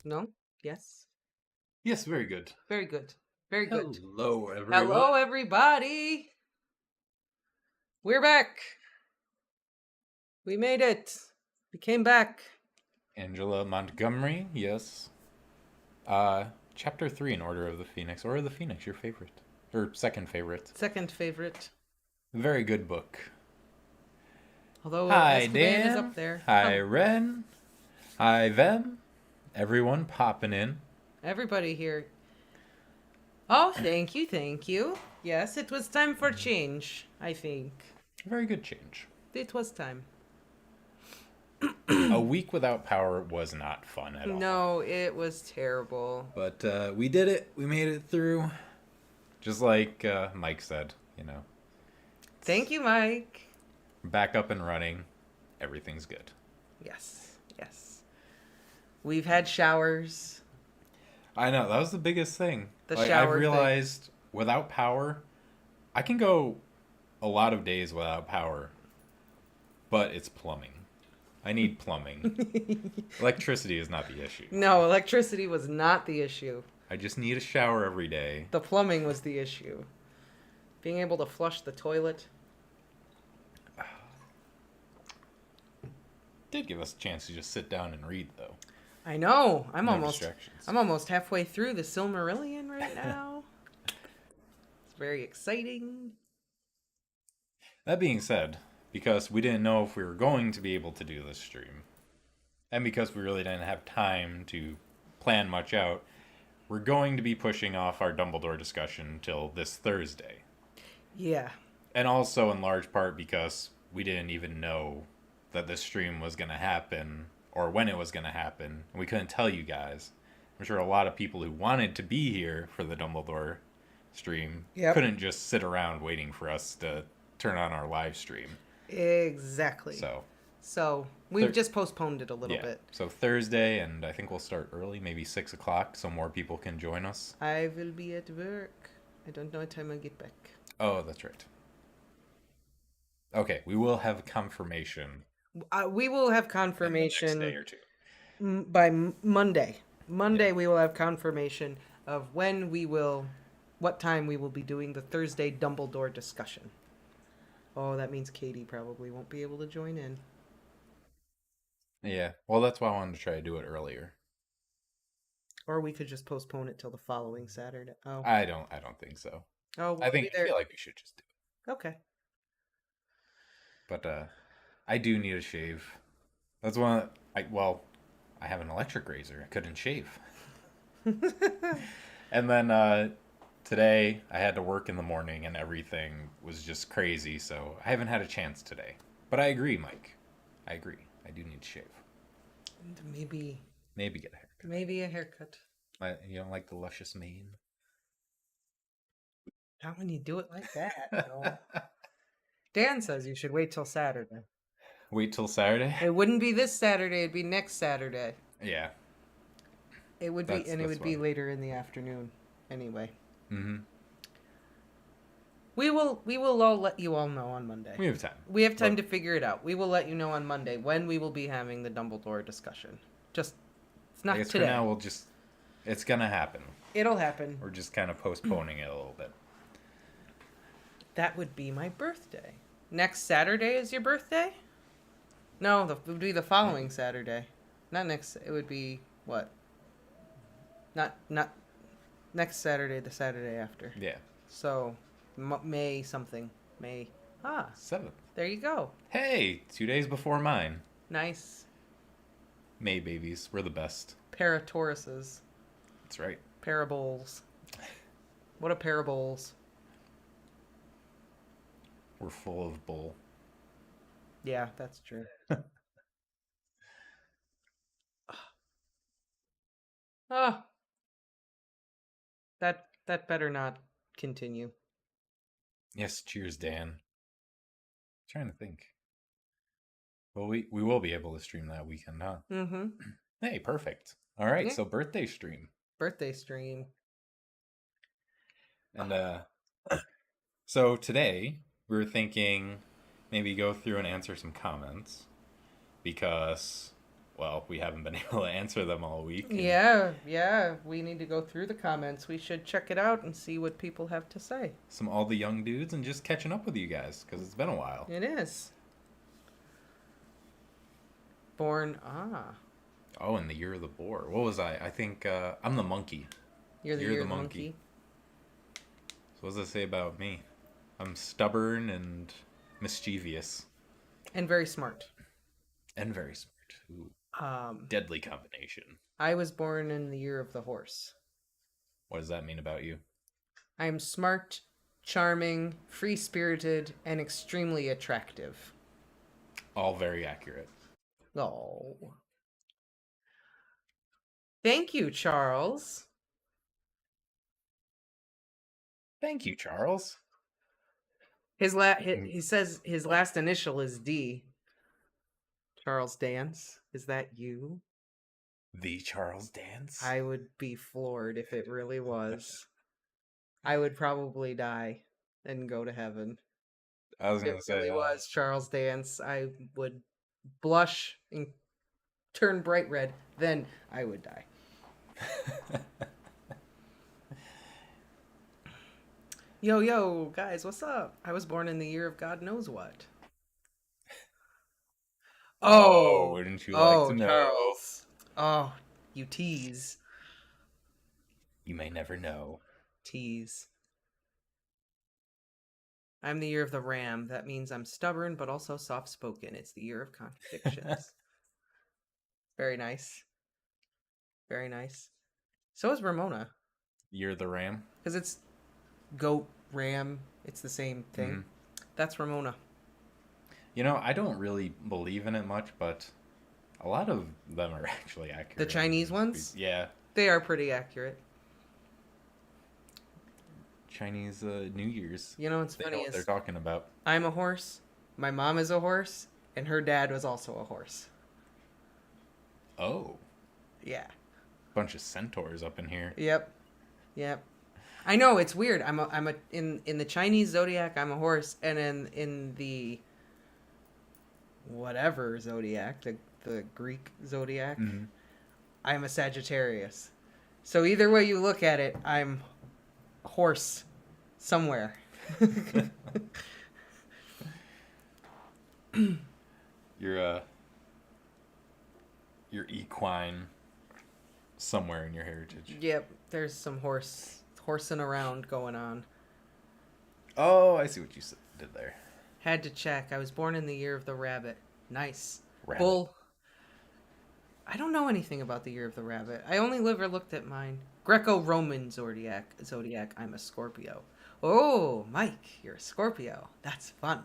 No? Yes? Yes, very good. Very good. Very good. Hello, everyone. Hello, everybody. We're back. We made it. We came back. Angela Montgomery, yes. Chapter 3 in Order of the Phoenix. Order of the Phoenix, your favorite. Or second favorite. Second favorite. Very good book. Although Hi, Azkaban Dan. is up there. Hi, Ren. Hi, Vem. Everyone popping in. Everybody here. Oh, thank you. Yes, it was time for change, I think. Very good change. It was time. A week without power was not fun at all. No, it was terrible. But we did it. We made it through. Just like Mike said, you know. Thank you, Mike. Back up and running. Everything's good. Yes. We've had showers. I know, that was the biggest thing. The like, shower I've realized without power, I can go a lot of days without power, but it's plumbing. I need plumbing. Electricity is not the issue. No, electricity was not the issue. I just need a shower every day. The plumbing was the issue. Being able to flush the toilet. Did give us a chance to just sit down and read, though. I know. I'm No almost halfway through the Silmarillion right now. It's very exciting. That being said, because we didn't know if we were going to be able to do this stream, and because we really didn't have time to plan much out, we're going to be pushing off our Dumbledore discussion till this Thursday. Yeah. And also in large part because we didn't even know that this stream was going to happen or when it was going to happen. And we couldn't tell you guys. I'm sure a lot of people who wanted to be here for the Dumbledore stream couldn't just sit around waiting for us to turn on our live stream. Exactly. So we've just postponed it a little bit. So Thursday, and I think we'll start early, maybe 6 o'clock, so more people can join us. I will be at work. I don't know what time I'll get back. Oh, that's right. Okay, we will have confirmation. We will have confirmation In the next day or two. By Monday. We will have confirmation of what time we will be doing the Thursday Dumbledore discussion. Oh, that means Katie probably won't be able to join in. Yeah, well, that's why I wanted to try to do it earlier. Or we could just postpone it till the following Saturday. Oh, I don't think so. Oh, I feel like we should just do it. Okay. But I do need a shave. That's one. I have an electric razor. I couldn't shave. And then today I had to work in the morning and everything was just crazy. So I haven't had a chance today. But I agree, Mike. I agree. I do need to shave. And maybe get a haircut. Maybe a haircut. You don't like the luscious mane? Not when you do it like that. No. Dan says you should wait till Saturday. Wait till Saturday? It wouldn't be this Saturday. It'd be next Saturday. Yeah. It would be, and it would be later in the afternoon. Anyway. Mm-hmm. We will all let you all know on Monday. We have time. We have time to figure it out. We will let you know on Monday when we will be having the Dumbledore discussion. It's not today. For now, it's gonna happen. It'll happen. We're just kind of postponing it a little bit. That would be my birthday. Next Saturday is your birthday? No, it would be the following Saturday. Not next. It would be what? Not next Saturday. The Saturday after. Yeah. So May something. May 7th. There you go. Hey, 2 days before mine. Nice. May babies, we're the best. Paratauruses. That's right. Parables. What a parables. We're full of bull. Yeah, that's true. That better not continue. Yes, cheers, Dan. I'm trying to think. Well, we will be able to stream that weekend, huh? Mm-hmm. Hey, perfect. All right, so birthday stream. Birthday stream. And so today we were thinking maybe go through and answer some comments because Well, we haven't been able to answer them all week. And Yeah, we need to go through the comments. We should check it out and see what people have to say. all the young dudes and just catching up with you guys because it's been a while. It is. Born, Oh, in the year of the boar. What was I? I think I'm the monkey. You're the year of the monkey. So what does it say about me? I'm stubborn and mischievous. And very smart. And very smart. Ooh. Um, Deadly combination. I was born in the year of the horse. What does that mean about you? I am smart, charming, free-spirited, and extremely attractive. All very accurate. Oh. Thank you, Charles. Thank you, Charles. He says his last initial is D. Charles Dance. Is that you? The Charles Dance? I would be floored if it really was. I would probably die and go to heaven. I was If going it to say. really was Charles Dance, I would blush and turn bright red. Then I would die. Yo, guys, what's up? I was born in the year of God knows what. Oh, wouldn't you like to know? Charles. Oh, you tease. You may never know. Tease. I'm the year of the ram. That means I'm stubborn, but also soft-spoken. It's the year of contradictions. Very nice. Very nice. So is Ramona. Year of the ram? Because it's goat, ram. It's the same thing. Mm-hmm. That's Ramona. You know, I don't really believe in it much, but a lot of them are actually accurate. The Chinese ones? Yeah. They are pretty accurate. Chinese New Year's. You know what's They funny know what is they're talking about. I'm a horse. My mom is a horse, and her dad was also a horse. Oh. Yeah. Bunch of centaurs up in here. Yep. I know it's weird. In the Chinese zodiac, I'm a horse, and in the whatever zodiac, the Greek zodiac, Mm-hmm. I'm a Sagittarius. So either way you look at it, I'm horse somewhere. You're equine somewhere in your heritage. Yep, there's some horsing around going on. Oh, I see what you did there. Had to check. I was born in the year of the rabbit. Nice. Rabbit. Bull. I don't know anything about the year of the rabbit. I only ever looked at mine. Greco-Roman zodiac. I'm a Scorpio. Oh, Mike, you're a Scorpio. That's fun.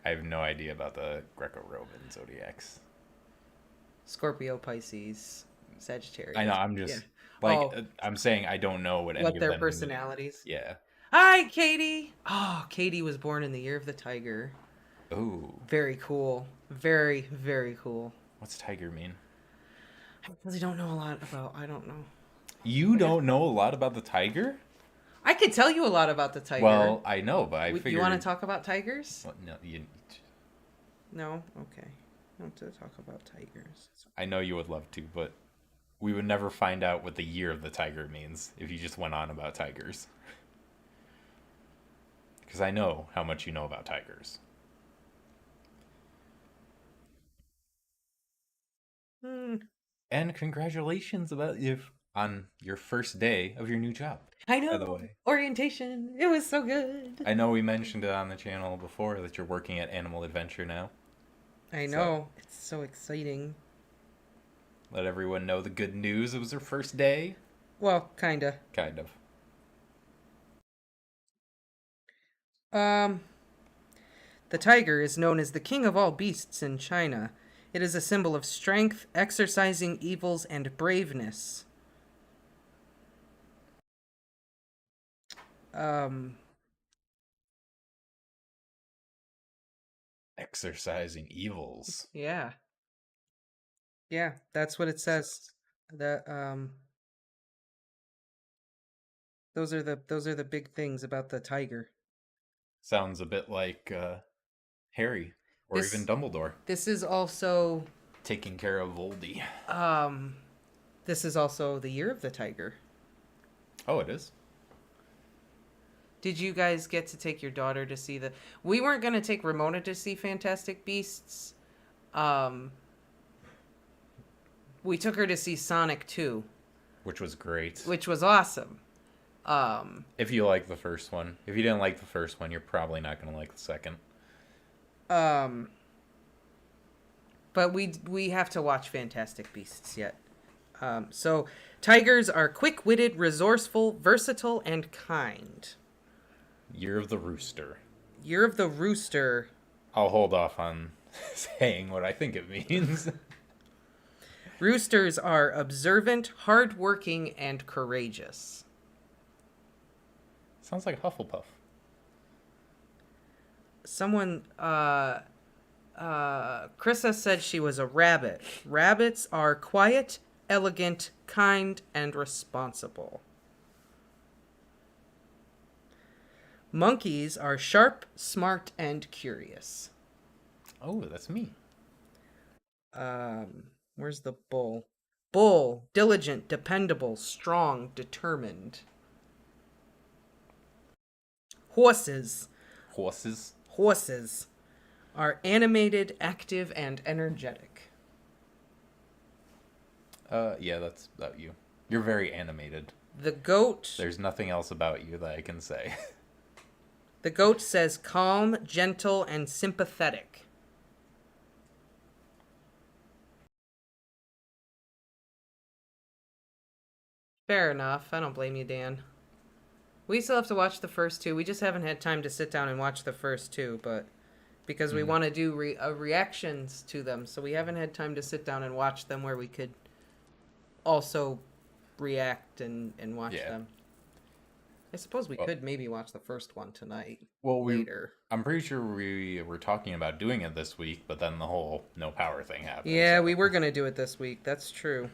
I have no idea about the Greco-Roman zodiacs. Scorpio, Pisces, Sagittarius. I know. I'm just I'm saying I don't know what any of their them personalities. Mean. Yeah. Hi, Katie. Oh, Katie was born in the year of the tiger. Ooh. Very cool. Very, very cool. What's tiger mean? I really don't know a lot about. I don't know. You don't know a lot about the tiger? I could tell you a lot about the tiger. Well, I know, but I figured... You want to talk about tigers? Well, no, No? Okay. I want to talk about tigers. I know you would love to, but we would never find out what the year of the tiger means if you just went on about tigers. Because I know how much you know about tigers. And congratulations on your first day of your new job. I know. By the way. Orientation. It was so good. I know we mentioned it on the channel before that you're working at Animal Adventure now. I know. It's so exciting. Let everyone know the good news. It was her first day. Well, kinda. Kind of. The tiger is known as the king of all beasts in China. It is a symbol of strength, exorcising evils, and braveness. Exorcising evils. Yeah. Yeah, that's what it says. That those are the big things about the tiger. Sounds a bit like Harry or even Dumbledore. This is also taking care of Voldy. This is also the year of the tiger. Oh, it is? Did you guys get to take your daughter to see the... We weren't going to take Ramona to see Fantastic Beasts. We took her to see Sonic 2. Which was great. Which was awesome. If you like the first one. If you didn't like the first one, you're probably not going to like the second. But we have to watch Fantastic Beasts yet. So, tigers are quick-witted, resourceful, versatile, and kind. Year of the Rooster. Year of the Rooster. I'll hold off on saying what I think it means. Roosters are observant, hardworking, and courageous. Sounds like Hufflepuff. Someone, Krissa said she was a rabbit. Rabbits are quiet, elegant, kind, and responsible. Monkeys are sharp, smart, and curious. Oh, that's me. Where's the bull? Bull, diligent, dependable, strong, determined. Horses. Horses are animated, active, and energetic. Yeah, that's about you. You're very animated. The goat... There's nothing else about you that I can say. The goat says calm, gentle, and sympathetic. Fair enough. I don't blame you, Dan. We still have to watch the first two. We just haven't had time to sit down and watch the first two, but because we want to do reactions to them, so we haven't had time to sit down and watch them where we could also react and watch them. I suppose we could maybe watch the first one tonight. Well, later. I'm pretty sure we were talking about doing it this week, but then the whole no power thing happened. Yeah, so. we were going to do it this week. That's true.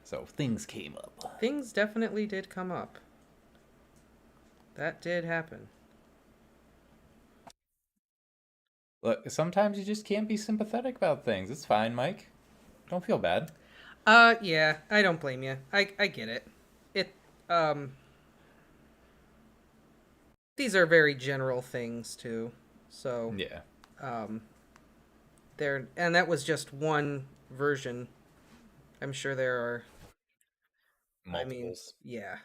So things came up. Things definitely did come up. That did happen. Look, sometimes you just can't be sympathetic about things. It's fine, Mike. Don't feel bad. Yeah, I don't blame you. I get it. These are very general things too. So yeah. And that was just one version. I'm sure there are multiples. Yeah.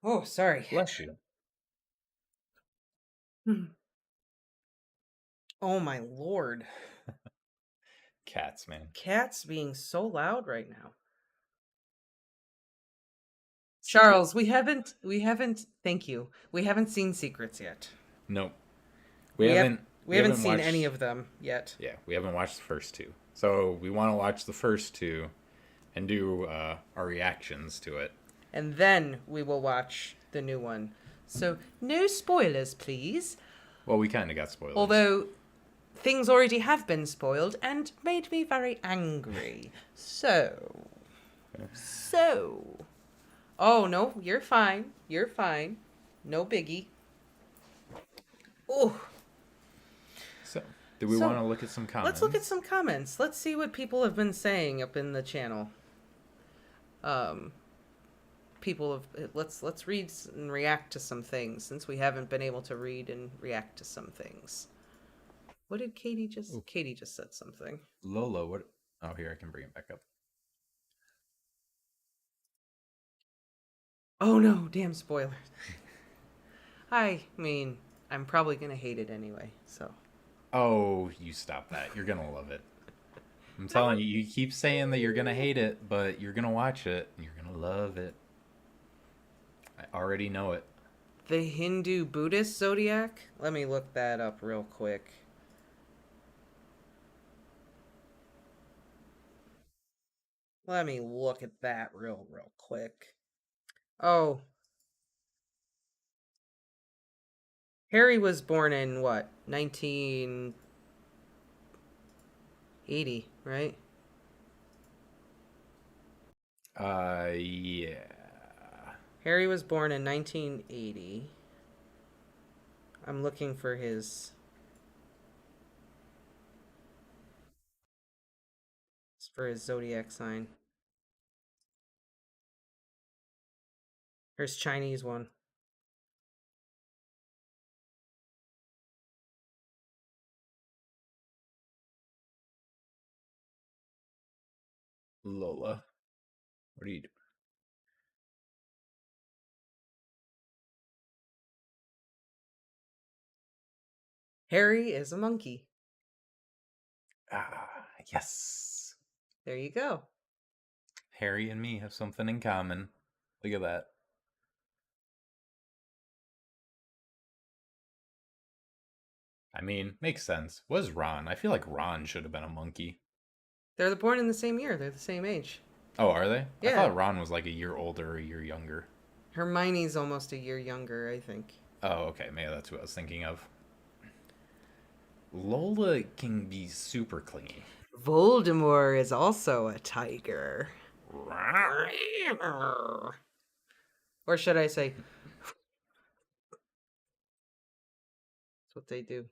Oh, sorry. Bless you. Oh my lord. Cats, man. Cats being so loud right now. Charles, we haven't thank you. We haven't seen Secrets yet. Nope. We haven't seen watched any of them yet. Yeah, we haven't watched the first two. So we want to watch the first two and do our reactions to it. And then we will watch the new one. So no spoilers, please. Well, we kind of got spoilers. Although things already have been spoiled and made me very angry. So. Oh, no, you're fine. You're fine. No biggie. Oh. So, do we want to look at some comments? Let's look at some comments. Let's see what people have been saying up in the channel. Let's read and react to some things since we haven't been able to read and react to some things. What did Katie just... Ooh. Katie just said something. Lola, what... Oh, here, I can bring it back up. Oh, no, damn spoilers. I mean, I'm probably going to hate it anyway, so... Oh, you stop that. You're going to love it. I'm telling you, you keep saying that you're going to hate it, but you're going to watch it, and you're going to love it. I already know it. The Hindu-Buddhist Zodiac? Let me look that up real quick. Let me look at that real quick. Oh. Harry was born in what? 1980, right? Yeah. Harry was born in 1980. I'm looking for his for his zodiac sign. Here's Chinese one. Lola, what are you doing? Harry is a monkey. Ah, yes. There you go. Harry and me have something in common. Look at that. I mean, makes sense. Was Ron? I feel like Ron should have been a monkey. They're born in the same year. They're the same age. Oh, are they? Yeah. I thought Ron was like a year older or a year younger. Hermione's almost a year younger, I think. Oh, okay. Maybe that's what I was thinking of. Lola can be super clingy. Voldemort is also a tiger. Or should I say... That's what they do.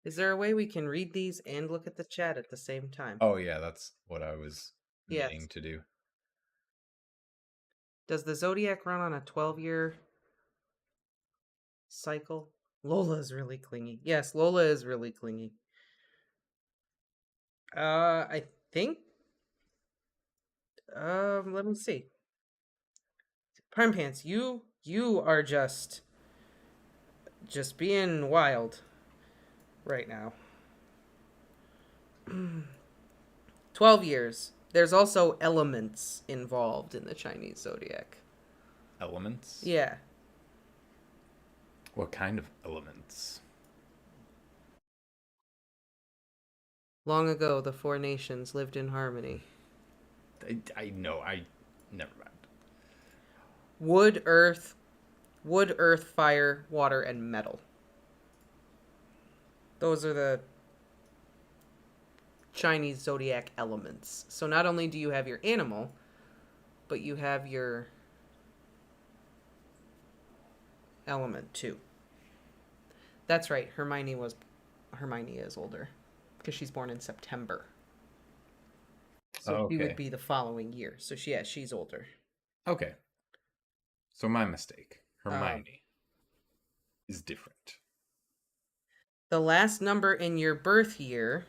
Is there a way we can read these and look at the chat at the same time? Oh, yeah, that's what I was meaning to do. Does the Zodiac run on a 12-year cycle? Lola is really clingy. Yes, Lola is really clingy. I think... let me see. Prime Pants, you are just being wild right now. 12 years. There's also elements involved in the Chinese zodiac. Elements? Yeah. What kind of elements? Long ago, the four nations lived in harmony. I know. Never mind. Wood, earth, fire, water, and metal. Those are the Chinese zodiac elements. So not only do you have your animal, but you have your element too. That's right. Hermione is older because she's born in September. So she would be the following year. So she's older. Okay. So my mistake. Hermione is different. The last number in your birth year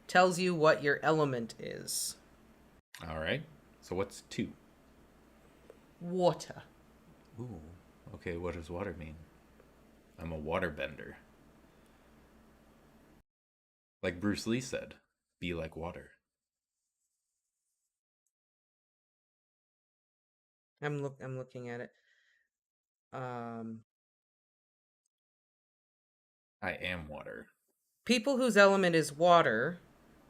tells you what your element is. All right. So what's 2? Water. Ooh. Okay, what does water mean? I'm a waterbender. Like Bruce Lee said, be like water. I'm looking at it. I am water. People whose element is water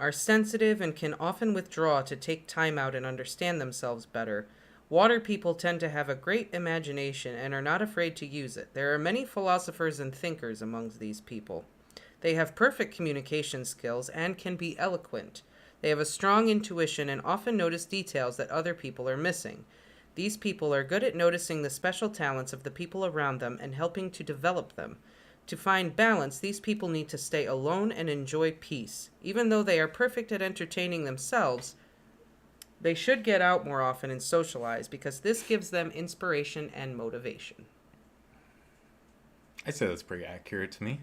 are sensitive and can often withdraw to take time out and understand themselves better. Water people tend to have a great imagination and are not afraid to use it. There are many philosophers and thinkers amongst these people. They have perfect communication skills and can be eloquent. They have a strong intuition and often notice details that other people are missing. These people are good at noticing the special talents of the people around them and helping to develop them. To find balance, these people need to stay alone and enjoy peace. Even though they are perfect at entertaining themselves, they should get out more often and socialize because this gives them inspiration and motivation. I'd say that's pretty accurate to me.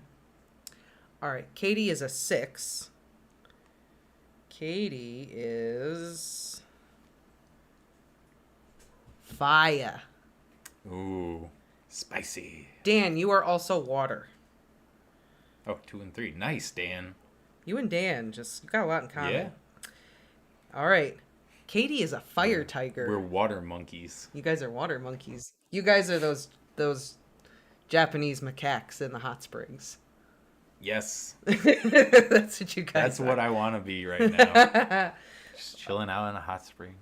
All right, Katie is a 6. Katie is... fire. Ooh, spicy. Dan, you are also water. Oh, 2 and 3. Nice, Dan. You and Dan, you got a lot in common. Yeah. All right. Katie is a fire tiger. We're water monkeys. You guys are water monkeys. You guys are those Japanese macaques in the hot springs. Yes. That's what you guys That's are. what I want to be right now. Just chilling out in a hot spring.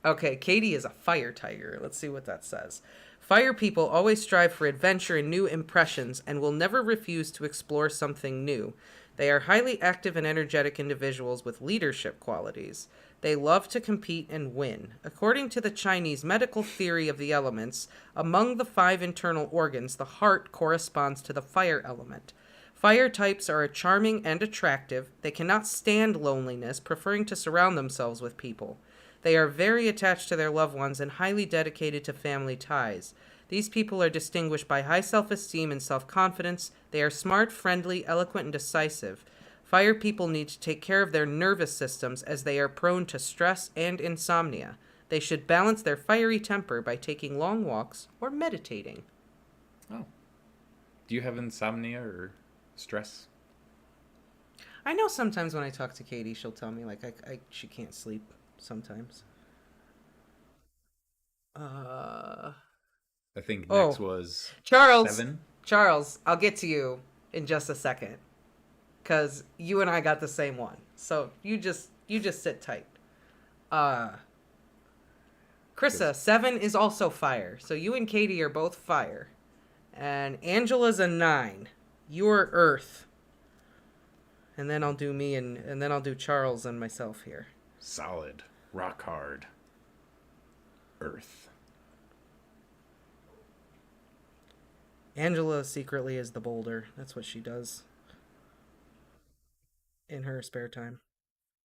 Okay, Katie is a fire tiger. Let's see what that says. Fire people always strive for adventure and new impressions and will never refuse to explore something new. They are highly active and energetic individuals with leadership qualities. They love to compete and win. According to the Chinese medical theory of the elements, among the 5 internal organs, the heart corresponds to the fire element. Fire types are charming and attractive. They cannot stand loneliness, preferring to surround themselves with people. They are very attached to their loved ones and highly dedicated to family ties. These people are distinguished by high self-esteem and self-confidence. They are smart, friendly, eloquent, and decisive. Fire people need to take care of their nervous systems as they are prone to stress and insomnia. They should balance their fiery temper by taking long walks or meditating. Oh. Do you have insomnia or stress? I know sometimes when I talk to Katie, she'll tell me, like, she can't sleep sometimes. I think Oh, next was Charles. 7. Charles, I'll get to you in just a second. Because you and I got the same one. So you just sit tight. Krissa, 7 is also fire. So you and Katie are both fire. And Angela's a 9. You're earth. And then I'll do me and then I'll do Charles and myself here. Solid. Rock hard. Earth. Angela secretly is the boulder. That's what she does in her spare time.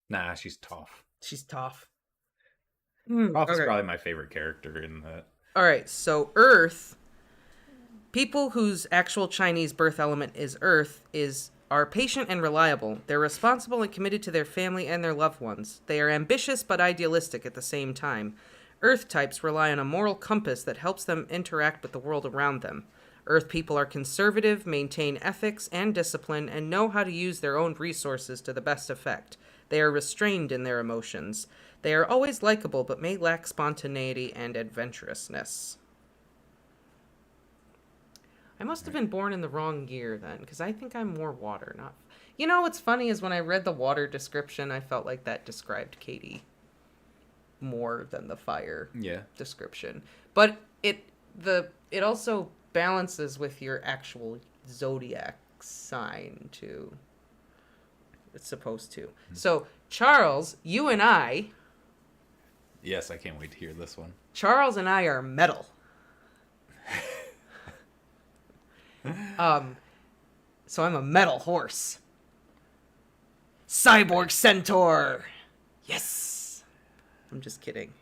Nah, she's tough. She's tough. Tough is Okay. probably my favorite character in that. All right, so Earth, people whose actual Chinese birth element is Earth are patient and reliable. They're responsible and committed to their family and their loved ones. They are ambitious but idealistic at the same time. Earth types rely on a moral compass that helps them interact with the world around them. Earth people are conservative, maintain ethics and discipline, and know how to use their own resources to the best effect. They are restrained in their emotions. They are always likable, but may lack spontaneity and adventurousness. I must have been born in the wrong year then, because I think I'm more water, not... You know what's funny is when I read the water description, I felt like that described Katie more than the fire description. But it also balances with your actual zodiac sign too. It's supposed to. So Charles, you and I... Yes, I can't wait to hear this one. Charles and I are metal. So I'm a metal horse. Cyborg centaur. Yes. I'm just kidding.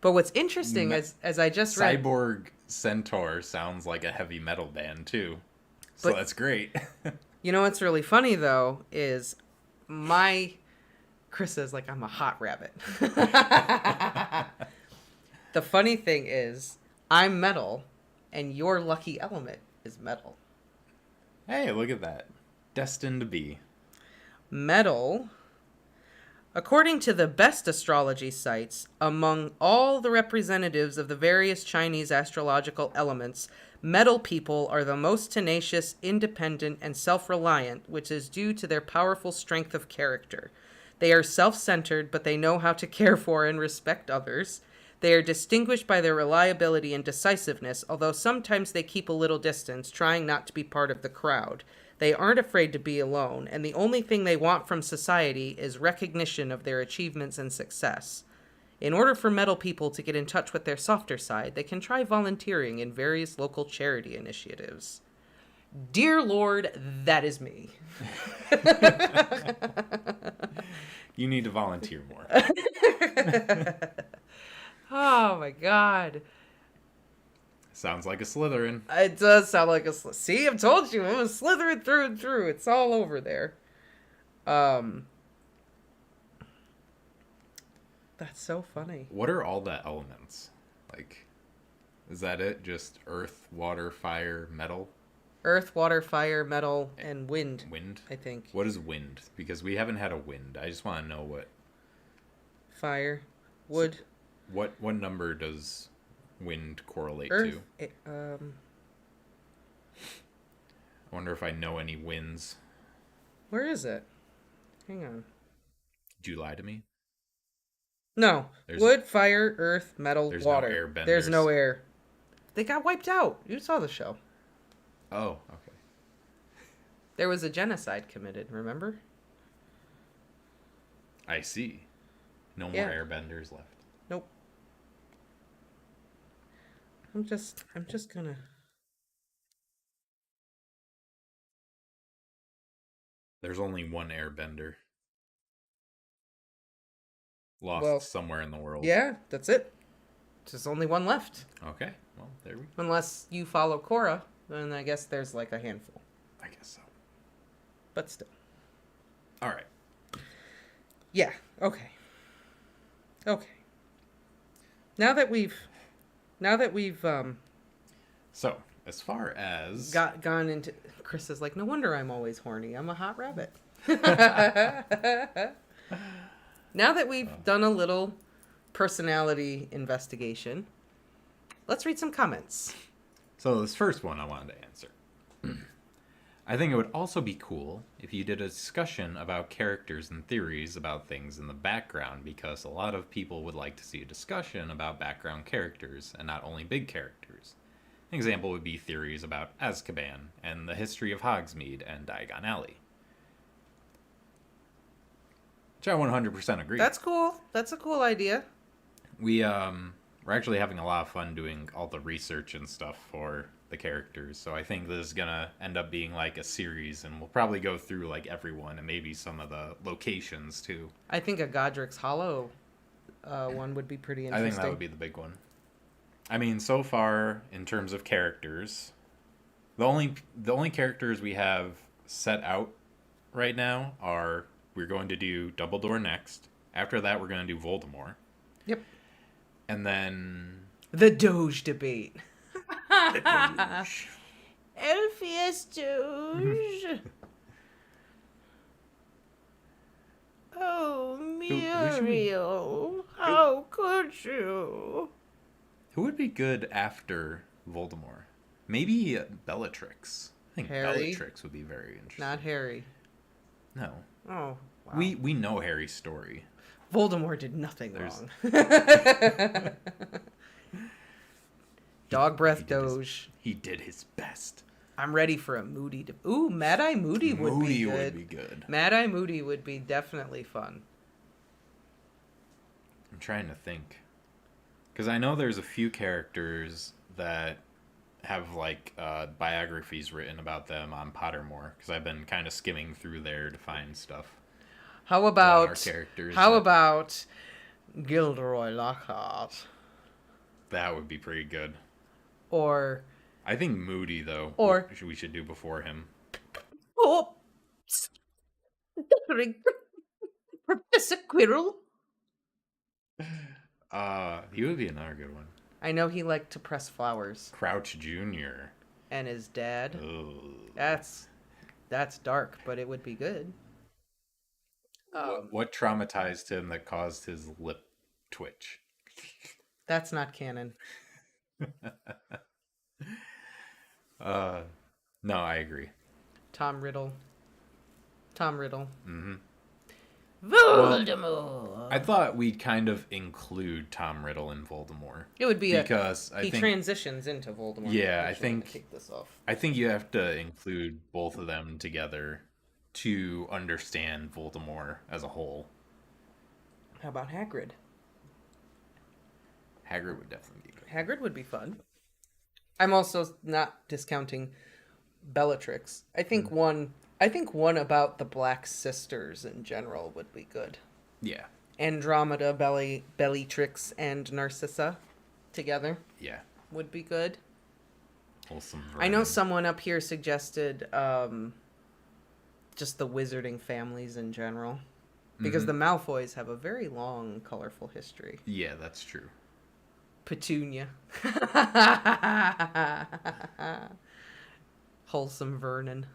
But what's interesting as I just read... Cyborg Centaur sounds like a heavy metal band too. So that's great. You know what's really funny though is Chris says like I'm a hot rabbit. The funny thing is I'm metal and your lucky element is metal. Hey, look at that. Destined to be. Metal, according to the best astrology sites, among all the representatives of the various Chinese astrological elements, metal people are the most tenacious, independent, and self-reliant, which is due to their powerful strength of character. They are self-centered, but they know how to care for and respect others. They are distinguished by their reliability and decisiveness, although sometimes they keep a little distance, trying not to be part of the crowd. They aren't afraid to be alone, and the only thing they want from society is recognition of their achievements and success. In order for metal people to get in touch with their softer side, they can try volunteering in various local charity initiatives. Dear Lord, that is me. You need to volunteer more. Oh my god. Sounds like a Slytherin. It does sound like a See, I've told you, I'm a Slytherin through and through. It's all over there. That's so funny. What are all the elements? Like, is that it? Just earth, water, fire, metal? Earth, water, fire, metal, and wind. Wind? I think. What is wind? Because we haven't had a wind. I just want to know what... Fire. Wood. So what number does wind correlate Earth, to? I wonder if I know any winds. Where is it? Hang on. Did you lie to me? No. Wood, fire, earth, metal, there's water. No airbenders. There's no air. They got wiped out. You saw the show. Oh, okay. There was a genocide committed, remember? I see. No more airbenders left. Nope. I'm just gonna There's only one airbender. Lost Well, somewhere in the world. yeah, that's it. There's only one left. Okay, well, there we go. Unless you follow Korra, then I guess there's like a handful. I guess so. But still. All right. Yeah, okay. Okay. Now that we've So, as far as... gone into... Chris is like, no wonder I'm always horny. I'm a hot rabbit. Now that we've done a little personality investigation, let's read some comments. So this first one I wanted to answer. I think it would also be cool if you did a discussion about characters and theories about things in the background, because a lot of people would like to see a discussion about background characters and not only big characters. An example would be theories about Azkaban and the history of Hogsmeade and Diagon Alley. Which I 100% agree. That's cool. That's a cool idea. We're actually having a lot of fun doing all the research and stuff for the characters. So I think this is gonna end up being like a series, and we'll probably go through like everyone and maybe some of the locations too. I think a Godric's Hollow one would be pretty interesting. I think that would be the big one. I mean, so far in terms of characters, the only characters we have set out right now are, we're going to do Dumbledore next. After that, we're going to do Voldemort. Yep. And then... The Doge debate. The Doge. Elpheus Doge. Oh, Muriel. How could you? Who would be good after Voldemort? Maybe Bellatrix. I think Harry? Bellatrix would be very interesting. Not Harry. No. Oh, wow. We know Harry's story. Voldemort did nothing wrong. Dog breath Doge. He did his best. I'm ready for a Moody. Ooh, Mad-Eye Moody would be good. Moody would be good. Mad-Eye Moody would be definitely fun. I'm trying to think. Because I know there's a few characters that have like biographies written about them on Pottermore, because I've been kind of skimming through there to find stuff. How about our characters? How about Gilderoy Lockhart? That would be pretty good. Or I think Moody though. Or we should do before him. Oh, Professor Quirrell. He would be another good one. I know he liked to press flowers. Crouch Jr. And his dad. Ugh. That's dark, but it would be good. What traumatized him that caused his lip twitch? That's not canon. No, I agree. Tom Riddle. Mm-hmm. Voldemort. Well, I thought we'd kind of include Tom Riddle in Voldemort. It would be because he transitions into Voldemort. Yeah, I think this off. I think you have to include both of them together to understand Voldemort as a whole. How about Hagrid? Hagrid would definitely be good. Hagrid would be fun. I'm also not discounting Bellatrix. I think one about the Black Sisters in general would be good. Yeah. Andromeda, Bellatrix, and Narcissa together. Yeah. Would be good. Wholesome. I know someone up here suggested just the wizarding families in general. Because the Malfoys have a very long, colorful history. Yeah, that's true. Petunia. Wholesome Vernon.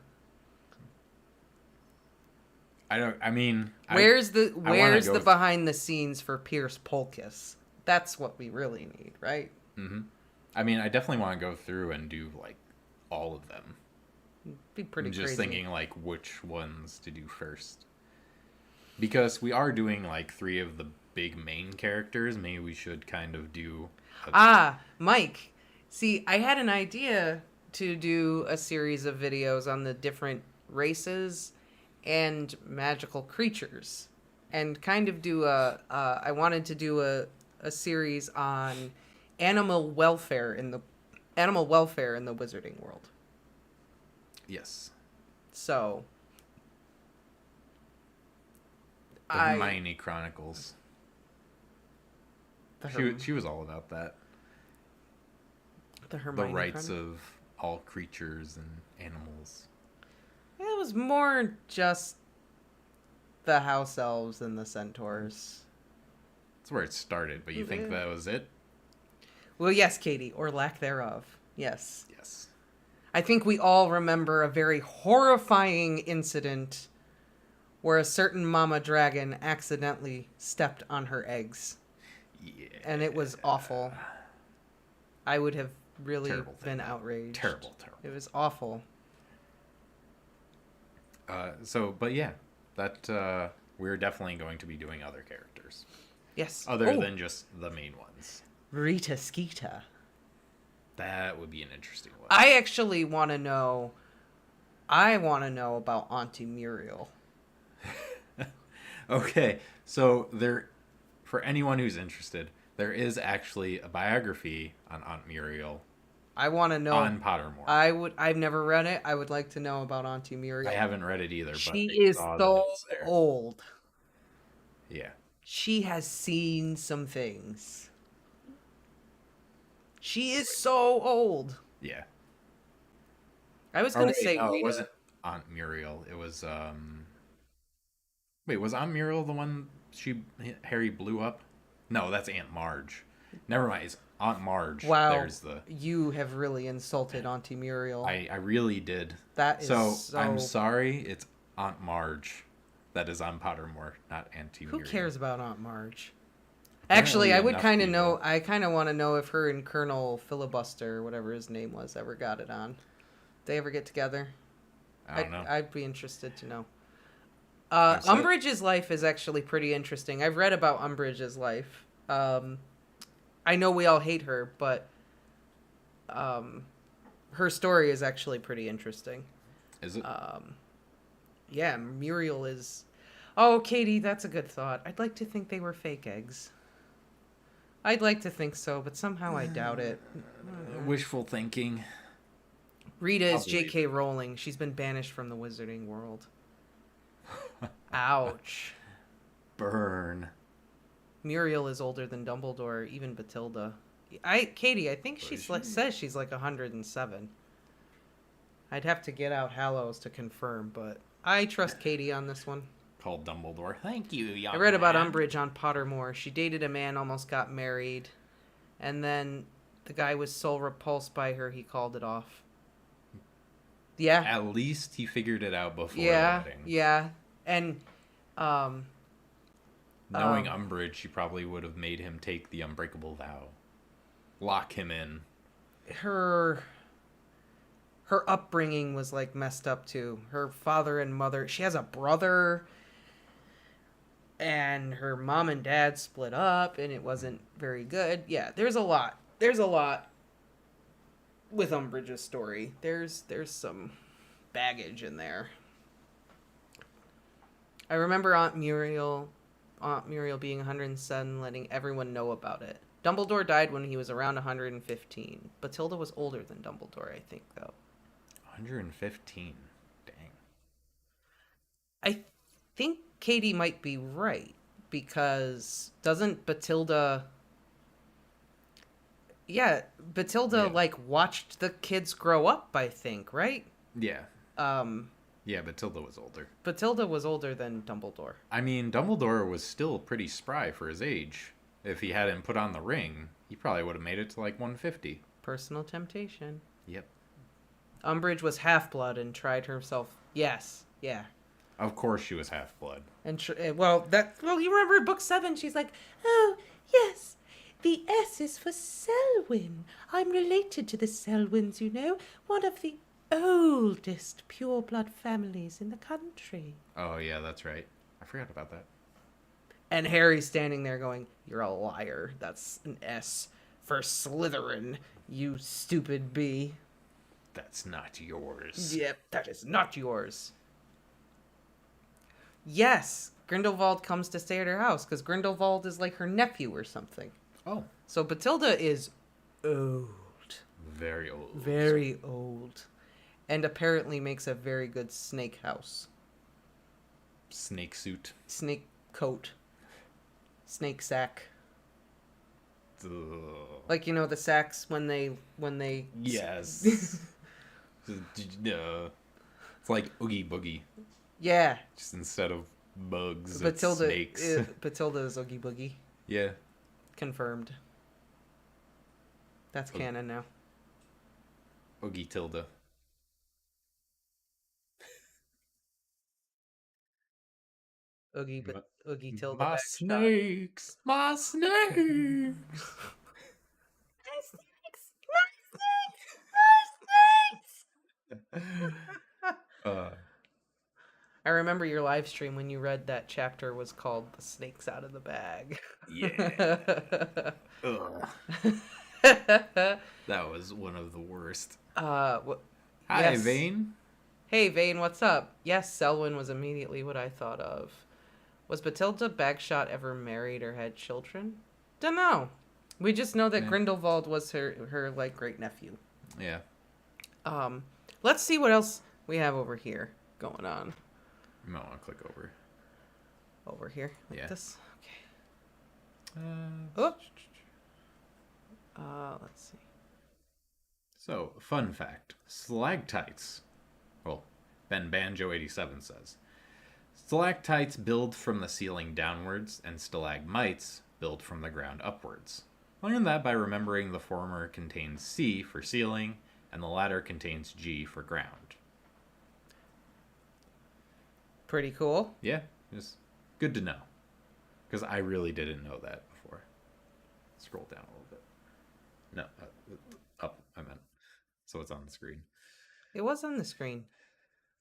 Where's the behind the scenes for Pierce Polkiss? That's what we really need, right? Mm-hmm. I mean, I definitely want to go through and do like all of them. It'd be pretty crazy. I'm just thinking like which ones to do first. Because we are doing like 3 of the big main characters. Maybe we should kind of do... Mike. See, I had an idea to do a series of videos on the different races and magical creatures. And kind of do I wanted to do a series on animal welfare in the wizarding world. Yes. So... The Hermione Chronicles. She was all about that. The Hermione The rights Chronicles? of all creatures and animals. It was more just the house elves and the centaurs. That's where it started, but you think that was it? Well, yes, Katie, or lack thereof. Yes. Yes. I think we all remember a very horrifying incident where a certain mama dragon accidentally stepped on her eggs. Yeah. And it was awful. I would have really been thing. outraged. Terrible. It was awful. But yeah, that we're definitely going to be doing other characters. Yes. Other than just the main ones. Rita Skeeter. That would be an interesting one. I actually want to know. I want to know about Auntie Muriel. Okay, so for anyone who's interested, there is actually a biography on Aunt Muriel. I want to know on Pottermore. I've never read it. I would like to know about Auntie Muriel. I haven't read it either. She is so old. Yeah. She has seen some things. She is so old. Yeah. I was going to say no, Rita. It wasn't Aunt Muriel. It was Wait, was Aunt Muriel the one Harry blew up? No, that's Aunt Marge. Never mind. It's Aunt Marge. Wow. You have really insulted Auntie Muriel. I really did. That is so I'm sorry. It's Aunt Marge that is on Pottermore, not Auntie Muriel. Who cares about Aunt Marge? Actually, I would kind of know. I kind of want to know if her and Colonel Filibuster, whatever his name was, ever got it on. They ever get together? I don't know. I'd be interested to know. Umbridge's life is actually pretty interesting. I've read about Umbridge's life. I know we all hate her, but her story is actually pretty interesting. Is it? Yeah, Muriel is... Oh, Katie, that's a good thought. I'd like to think they were fake eggs. I'd like to think so, but somehow I doubt it. Wishful thinking. Rita is J.K. Rowling. She's been banished from the wizarding world. Ouch. Burn. Muriel is older than Dumbledore, even Bathilda. Katie, I think says she's like 107. I'd have to get out Hallows to confirm, but I trust Katie on this one. Called Dumbledore. Thank you, young I read about man. Umbridge on Pottermore. She dated a man, almost got married, and then the guy was so repulsed by her, he called it off. Yeah. At least he figured it out before the wedding. Yeah. And knowing Umbridge, she probably would have made him take the unbreakable vow. Lock him in. Her upbringing was like messed up too. Her father and mother, she has a brother, and her mom and dad split up, and it wasn't very good. Yeah, there's a lot with Umbridge's story. There's some baggage in there. I remember Aunt Muriel being 107, letting everyone know about it. Dumbledore died when he was around 115. Bathilda was older than Dumbledore, I think, though. 115. Dang. I think Katie might be right, because doesn't Bathilda... Yeah, Bathilda, watched the kids grow up, I think, right? Yeah. Yeah, Bathilda was older. Bathilda was older than Dumbledore. I mean, Dumbledore was still pretty spry for his age. If he hadn't put on the ring, he probably would have made it to, 150. Personal temptation. Yep. Umbridge was half-blood and tried herself... Yes, yeah. Of course she was half-blood. And, you remember book 7, she's like, oh, yes, the S is for Selwyn. I'm related to the Selwyns, you know, one of the oldest pure-blood families in the country. Oh, yeah, that's right. I forgot about that. And Harry's standing there going, you're a liar. That's an S for Slytherin, you stupid bee. That's not yours. Yep, that is not yours. Yes, Grindelwald comes to stay at her house, because Grindelwald is like her nephew or something. Oh. So Bathilda is old. Very old. Very old. And apparently makes a very good snake house. Snake suit. Snake coat. Snake sack. Ugh. Like, you know, the sacks when they Yes. It's like Oogie Boogie. Yeah. Just instead of bugs, it's Batilda, snakes. Batilda is Oogie Boogie. Yeah. Confirmed. That's canon now. Oogie Tilda. Oogie Tilda My back snakes! My snakes! I remember your live stream when you read that chapter was called "The Snakes Out of the Bag." Yeah. Ugh. That was one of the worst. Hi, yes. Vane. Hey, Vane, what's up? Yes, Selwyn was immediately what I thought of. Was Batilda Bagshot ever married or had children? Dunno. We just know that Grindelwald was her like great nephew. Yeah. Let's see what else we have over here going on. You might want to click over. Over here, like this. Okay. Let's see. So, fun fact: stalactites. Well, Ben Banjo 87 says stalactites build from the ceiling downwards, and stalagmites build from the ground upwards. Learn that by remembering the former contains C for ceiling, and the latter contains G for ground. Pretty cool. Yeah, it's good to know. Because I really didn't know that before. Scroll down a little bit. No, up, I meant. So it's on the screen. It was on the screen.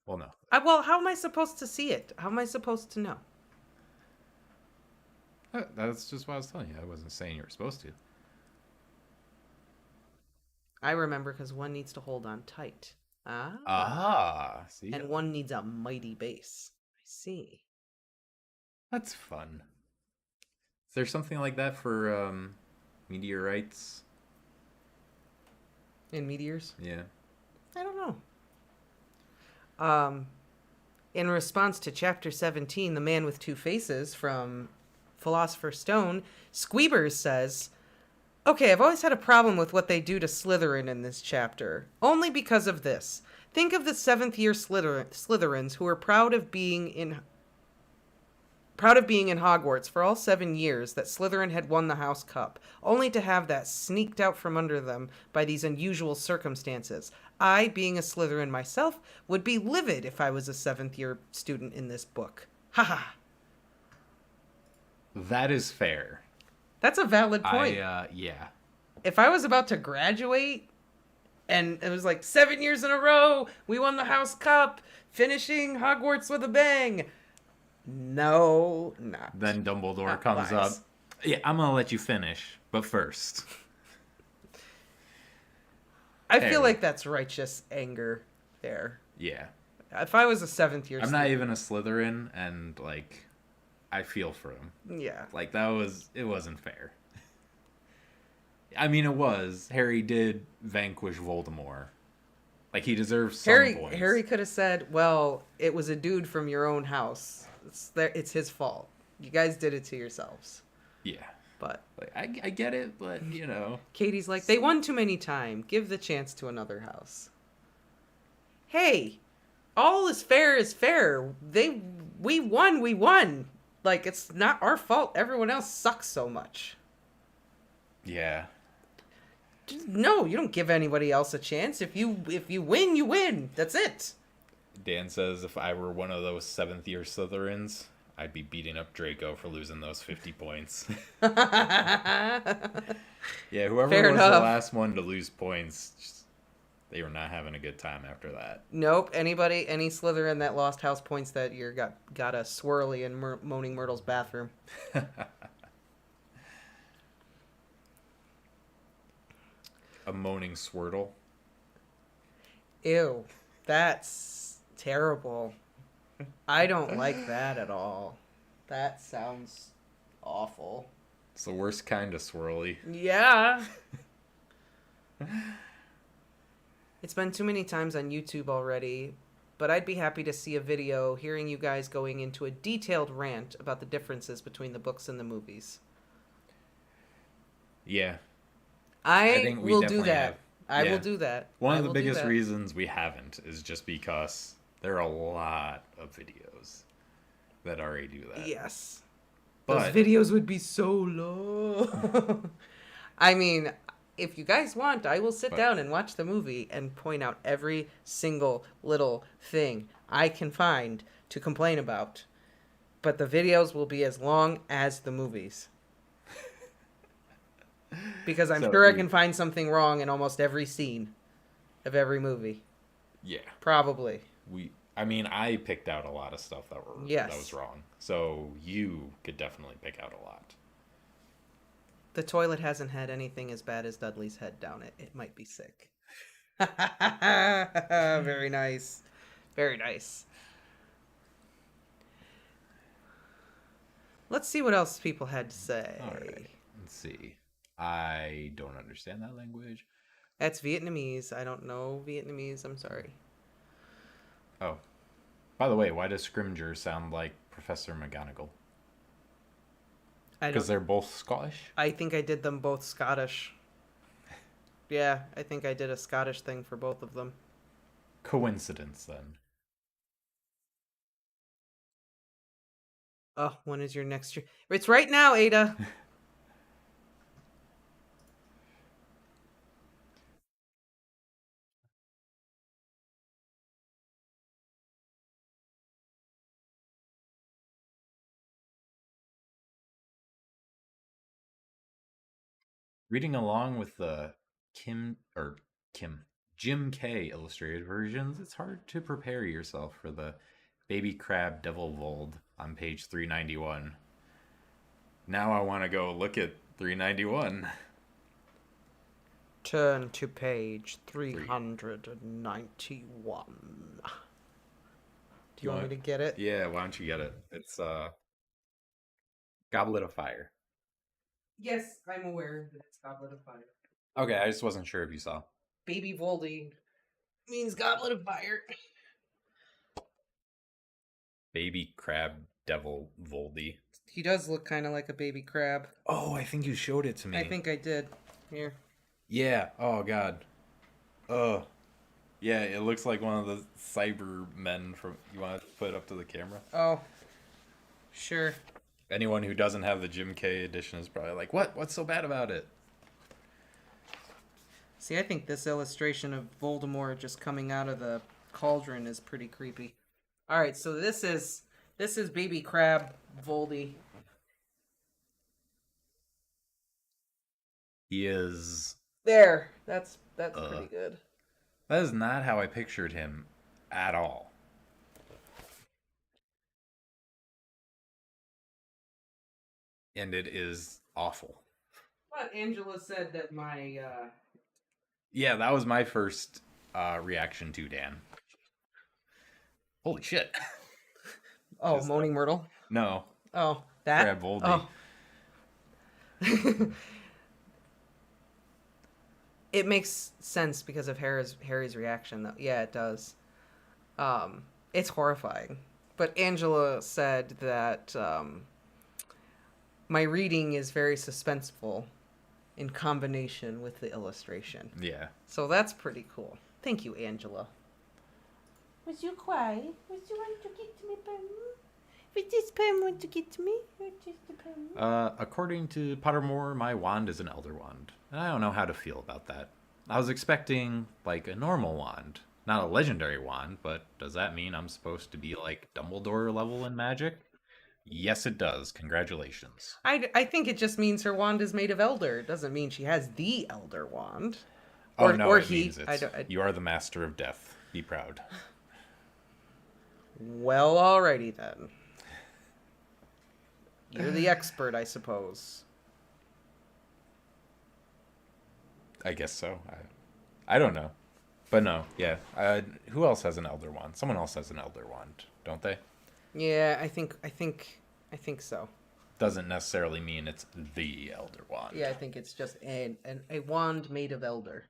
Well, no. Well, how am I supposed to see it? How am I supposed to know? That's just what I was telling you. I wasn't saying you were supposed to. I remember because one needs to hold on tight. See? And one needs a mighty base. I see. That's fun. Is there something like that for meteorites? In meteors? Yeah. I don't know. In response to Chapter 17, The Man with Two Faces from Philosopher's Stone, Squeebers says, "Okay, I've always had a problem with what they do to Slytherin in this chapter. Only because of this. Think of the 7th year Slytherins who were proud of being in Hogwarts for all 7 years that Slytherin had won the House Cup, only to have that sneaked out from under them by these unusual circumstances. I, being a Slytherin myself, would be livid if I was a 7th year student in this book. Haha." That is fair. That's a valid point. Yeah. If I was about to graduate and it was like 7 years in a row, we won the House Cup, finishing Hogwarts with a bang. No, not. Then Dumbledore Not comes wise. up. Yeah, I'm going to let you finish, but first. I feel like that's righteous anger there. Yeah. If I was a 7th year I'm not even a Slytherin, and, like, I feel for him. Yeah. Like, it wasn't fair. I mean, it was. Harry did vanquish Voldemort. Like, he deserves some points. Harry could have said, well, it was a dude from your own house. It's his fault. You guys did it to yourselves. Yeah. But Like, I get it, but, you know. Katie's like, they won too many times. Give the chance to another house. Hey, all is fair is fair. We won. Like, it's not our fault. Everyone else sucks so much. Yeah. No, you don't give anybody else a chance. If you win, you win. That's it. Dan says if I were one of those 7th year Slytherins, I'd be beating up Draco for losing those 50 points. Yeah, whoever Fair was enough. the last one to lose points, they were not having a good time after that. Nope. Any Slytherin that lost house points that year got a swirly in Moaning Myrtle's bathroom. A moaning swirtle. Ew. That's terrible. I don't like that at all. That sounds awful. It's the worst kind of swirly. Yeah. It's been too many times on YouTube already but I'd be happy to see a video hearing you guys going into a detailed rant about the differences between the books and the movies. Yeah. I think we will do definitely that. have. I Yeah. will do that. One I of the will do biggest that. reasons we haven't is just because there are a lot of videos that already do that. Yes. But Those videos would be so long. I mean, if you guys want, I will sit down and watch the movie and point out every single little thing I can find to complain about. But the videos will be as long as the movies. Because I'm sure I can find something wrong in almost every scene of every movie. Yeah. Probably. I picked out a lot of stuff that was wrong. So you could definitely pick out a lot. The toilet hasn't had anything as bad as Dudley's head down it. It might be sick. Very nice. Very nice. Let's see what else people had to say. All right. Let's see. I don't understand that language. That's Vietnamese. I don't know Vietnamese. I'm sorry. Oh. By the way, why does Scrimgeour sound like Professor McGonagall? Because they're both Scottish? I think I did them both Scottish. Yeah, I think I did a Scottish thing for both of them. Coincidence, then. Oh, when is your next year? It's right now, Ada. Reading along with the Jim K illustrated versions, it's hard to prepare yourself for the baby crab devil vold on page 391. Now I want to go look at 391. Turn to page 391. Do you want me to get it? Yeah, why don't you get it? It's Goblet of Fire. Yes, I'm aware that it's Goblet of Fire. Okay, I just wasn't sure if you saw. Baby Voldy means Goblet of Fire. Baby crab devil Voldy. He does look kind of like a baby crab. Oh, I think you showed it to me. I think I did. Here. Yeah. Oh, God. Yeah, it looks like one of the Cybermen from... You want to put it up to the camera? Oh. Sure. Anyone who doesn't have the Jim K edition is probably like, what? What's so bad about it? See, I think this illustration of Voldemort just coming out of the cauldron is pretty creepy. All right, so this is baby crab Voldy. He is... There. That's pretty good. That is not how I pictured him at all. And it is awful. But Angela said that my... Yeah, that was my first reaction to Dan. Holy shit. Oh, Moaning Myrtle? No. Oh, that? Crab Voldy. Oh. It makes sense because of Harry's reaction, though. Yeah, it does. It's horrifying. But Angela said that my reading is very suspenseful in combination with the illustration. Yeah. So that's pretty cool. Thank you, Angela. Was you quiet? Was you want to get to me, Pam? Was this Pam want to get to me? Or just the Pam? According to Pottermore, my wand is an Elder Wand. And I don't know how to feel about that. I was expecting, like, a normal wand. Not a legendary wand, but does that mean I'm supposed to be, like, Dumbledore level in magic? Yes, it does. Congratulations. I think it just means her wand is made of elder. It doesn't mean she has the elder wand. Oh, no, it means you are the master of death. Be proud. Well, alrighty then. You're the expert, I suppose. I guess so. I don't know. But no, yeah. Who else has an Elder Wand? Someone else has an Elder Wand, don't they? Yeah, I think so. Doesn't necessarily mean it's the Elder Wand. Yeah, I think it's just a wand made of elder.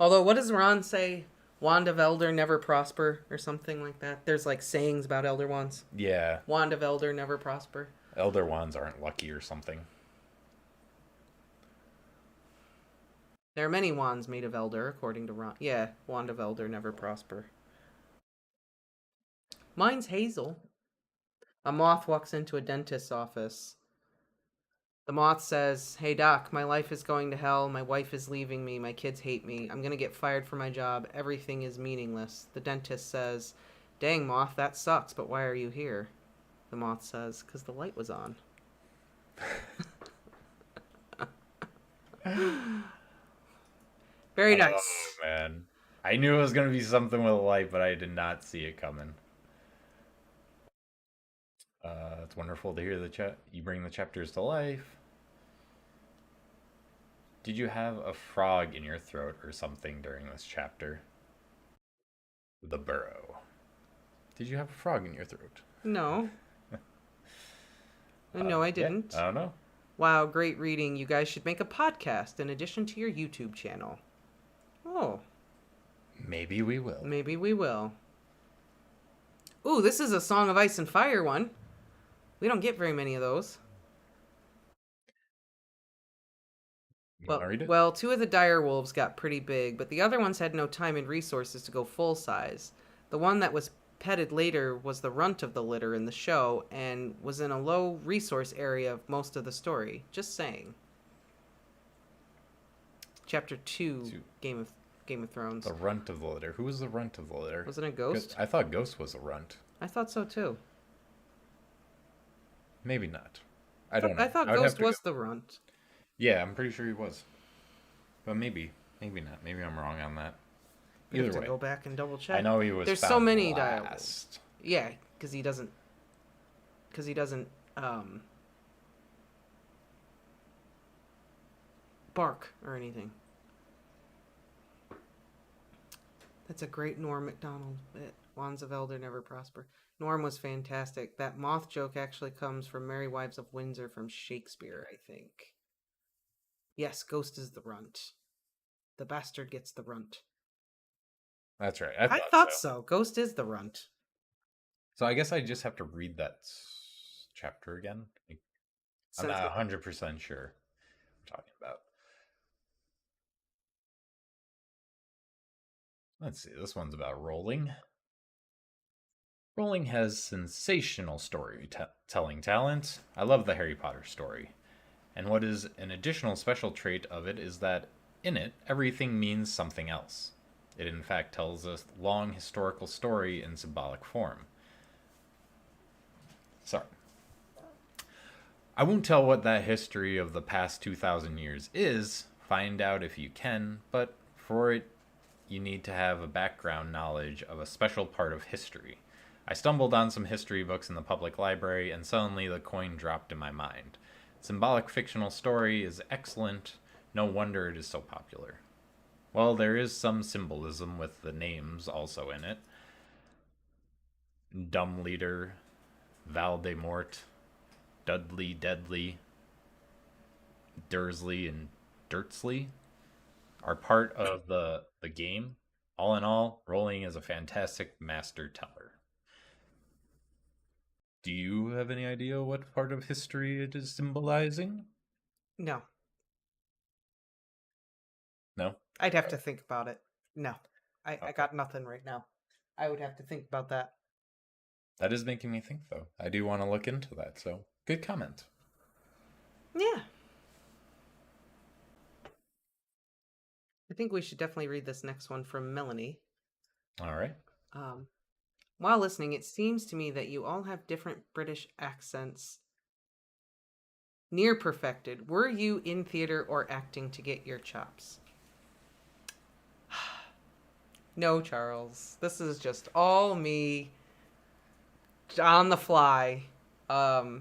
Although, what does Ron say Wand of Elder never prosper or something like that. There's like sayings about Elder Wands. Yeah. Wand of Elder never prosper. Elder Wands aren't lucky or something. There are many wands made of Elder, according to Ron. Yeah, Wand of Elder never prosper. Mine's Hazel. A moth walks into a dentist's office. The moth says, "Hey doc, my life is going to hell. My wife is leaving me. My kids hate me. I'm going to get fired from my job. Everything is meaningless." The dentist says, "Dang, moth, that sucks, but why are you here?" The moth says, "'Cause the light was on." Very nice. Oh, man. I knew it was going to be something with a light, but I did not see it coming. It's wonderful to hear you bring the chapters to life. Did you have a frog in your throat or something during this chapter? The burrow. Did you have a frog in your throat? No. No, I didn't. Yeah, I don't know. Wow, great reading. You guys should make a podcast in addition to your YouTube channel. Oh. Maybe we will. Maybe we will. Ooh, this is a Song of Ice and Fire one. We don't get very many of those. Well, two of the dire wolves got pretty big, but the other ones had no time and resources to go full size. The one that was petted later was the runt of the litter in the show and was in a low resource area of most of the story. Just saying. Chapter 2, Game of Thrones. The runt of the litter. Who was the runt of the litter? Wasn't it Ghost? I thought Ghost was a runt. I thought so too. Maybe not. I don't know. I thought Ghost was the runt. Yeah, I'm pretty sure he was. But maybe not. Maybe I'm wrong on that. Either way. Go back and double check. I know he was. There's so many dialogues. Yeah, because he doesn't. Bark or anything. That's a great Norm Macdonald bit. Wands of Elder never prosper. Norm was fantastic. That moth joke actually comes from Merry Wives of Windsor from Shakespeare, I think. Yes, Ghost is the runt. The bastard gets the runt. That's right. I thought so. Ghost is the runt. So I guess I just have to read that chapter again. I'm not 100% sure what I'm talking about. Let's see. This one's about Rowling. Rowling has sensational storytelling talent. I love the Harry Potter story. And what is an additional special trait of it is that in it, everything means something else. It in fact tells a long historical story in symbolic form. Sorry. I won't tell what that history of the past 2,000 years is. Find out if you can, but for it, you need to have a background knowledge of a special part of history. I stumbled on some history books in the public library, and suddenly the coin dropped in my mind. Symbolic fictional story is excellent. No wonder it is so popular. Well, there is some symbolism with the names also in it. Dumbledore, Voldemort, Dudley, Deadly, Dursley, and Dirtsley are part of the game. All in all, Rowling is a fantastic master teller. Do you have any idea what part of history it is symbolizing? No. No? I'd have to think about it. No. I got nothing right now. I would have to think about that. That is making me think, though. I do want to look into that, so good comment. Yeah. I think we should definitely read this next one from Melanie. All right. While listening, it seems to me that you all have different British accents. Near perfected. Were you in theater or acting to get your chops? No, Charles. This is just all me on the fly. I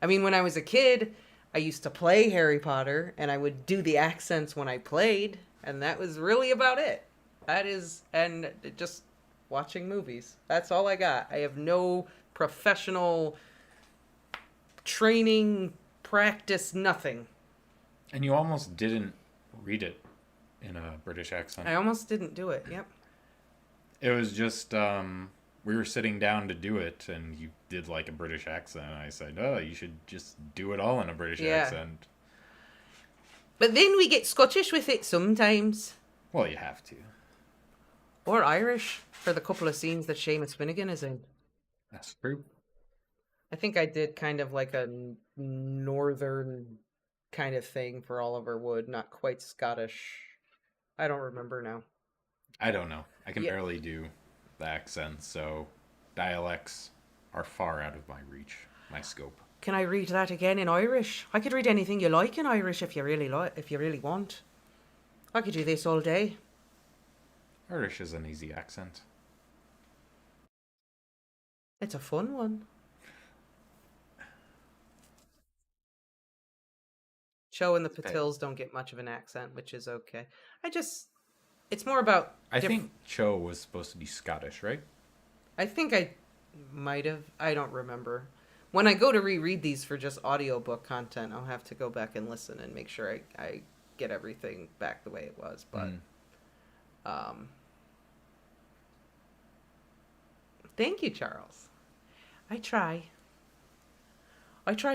mean, when I was a kid, I used to play Harry Potter, and I would do the accents when I played, and that was really about it. And just watching movies. That's all I got. I have no professional training, practice, nothing. And you almost didn't read it in a British accent. I almost didn't do it, yep. It was just we were sitting down to do it, and you did like a British accent. And I said, "Oh, you should just do it all in a British accent." But then we get Scottish with it sometimes. Well, you have to. Or Irish for the couple of scenes that Seamus Finnegan is in. That's true. I think I did kind of like a northern kind of thing for Oliver Wood, not quite Scottish. I don't remember now. I don't know. I can barely do the accents, so dialects are far out of my reach, my scope. Can I read that again in Irish? I could read anything you like in Irish if you really want. I could do this all day. Irish is an easy accent. It's a fun one. Cho and the Patils don't get much of an accent, which is okay. It's more about... I think Cho was supposed to be Scottish, right? I think I might have. I don't remember. When I go to reread these for just audiobook content, I'll have to go back and listen and make sure I get everything back the way it was. But thank you, Charles. I try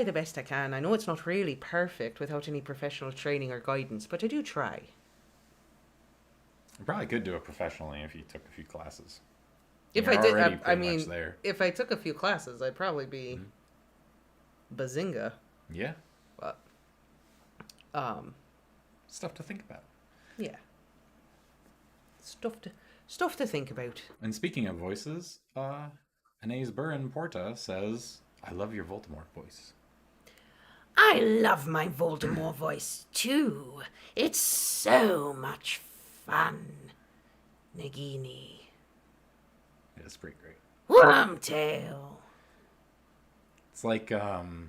the best I can. I know it's not really perfect without any professional training or guidance, but I do try. You probably could do it professionally if you took a few classes. If I did, I mean, if I took a few classes, I'd probably be bazinga. Yeah. But stuff to think about. Yeah. Stuff to think about. And speaking of voices, Anais Burin Porta says, "I love your Voldemort voice." I love my Voldemort voice too. It's so much fun. Nagini. It's pretty great. Wormtail. It's like kind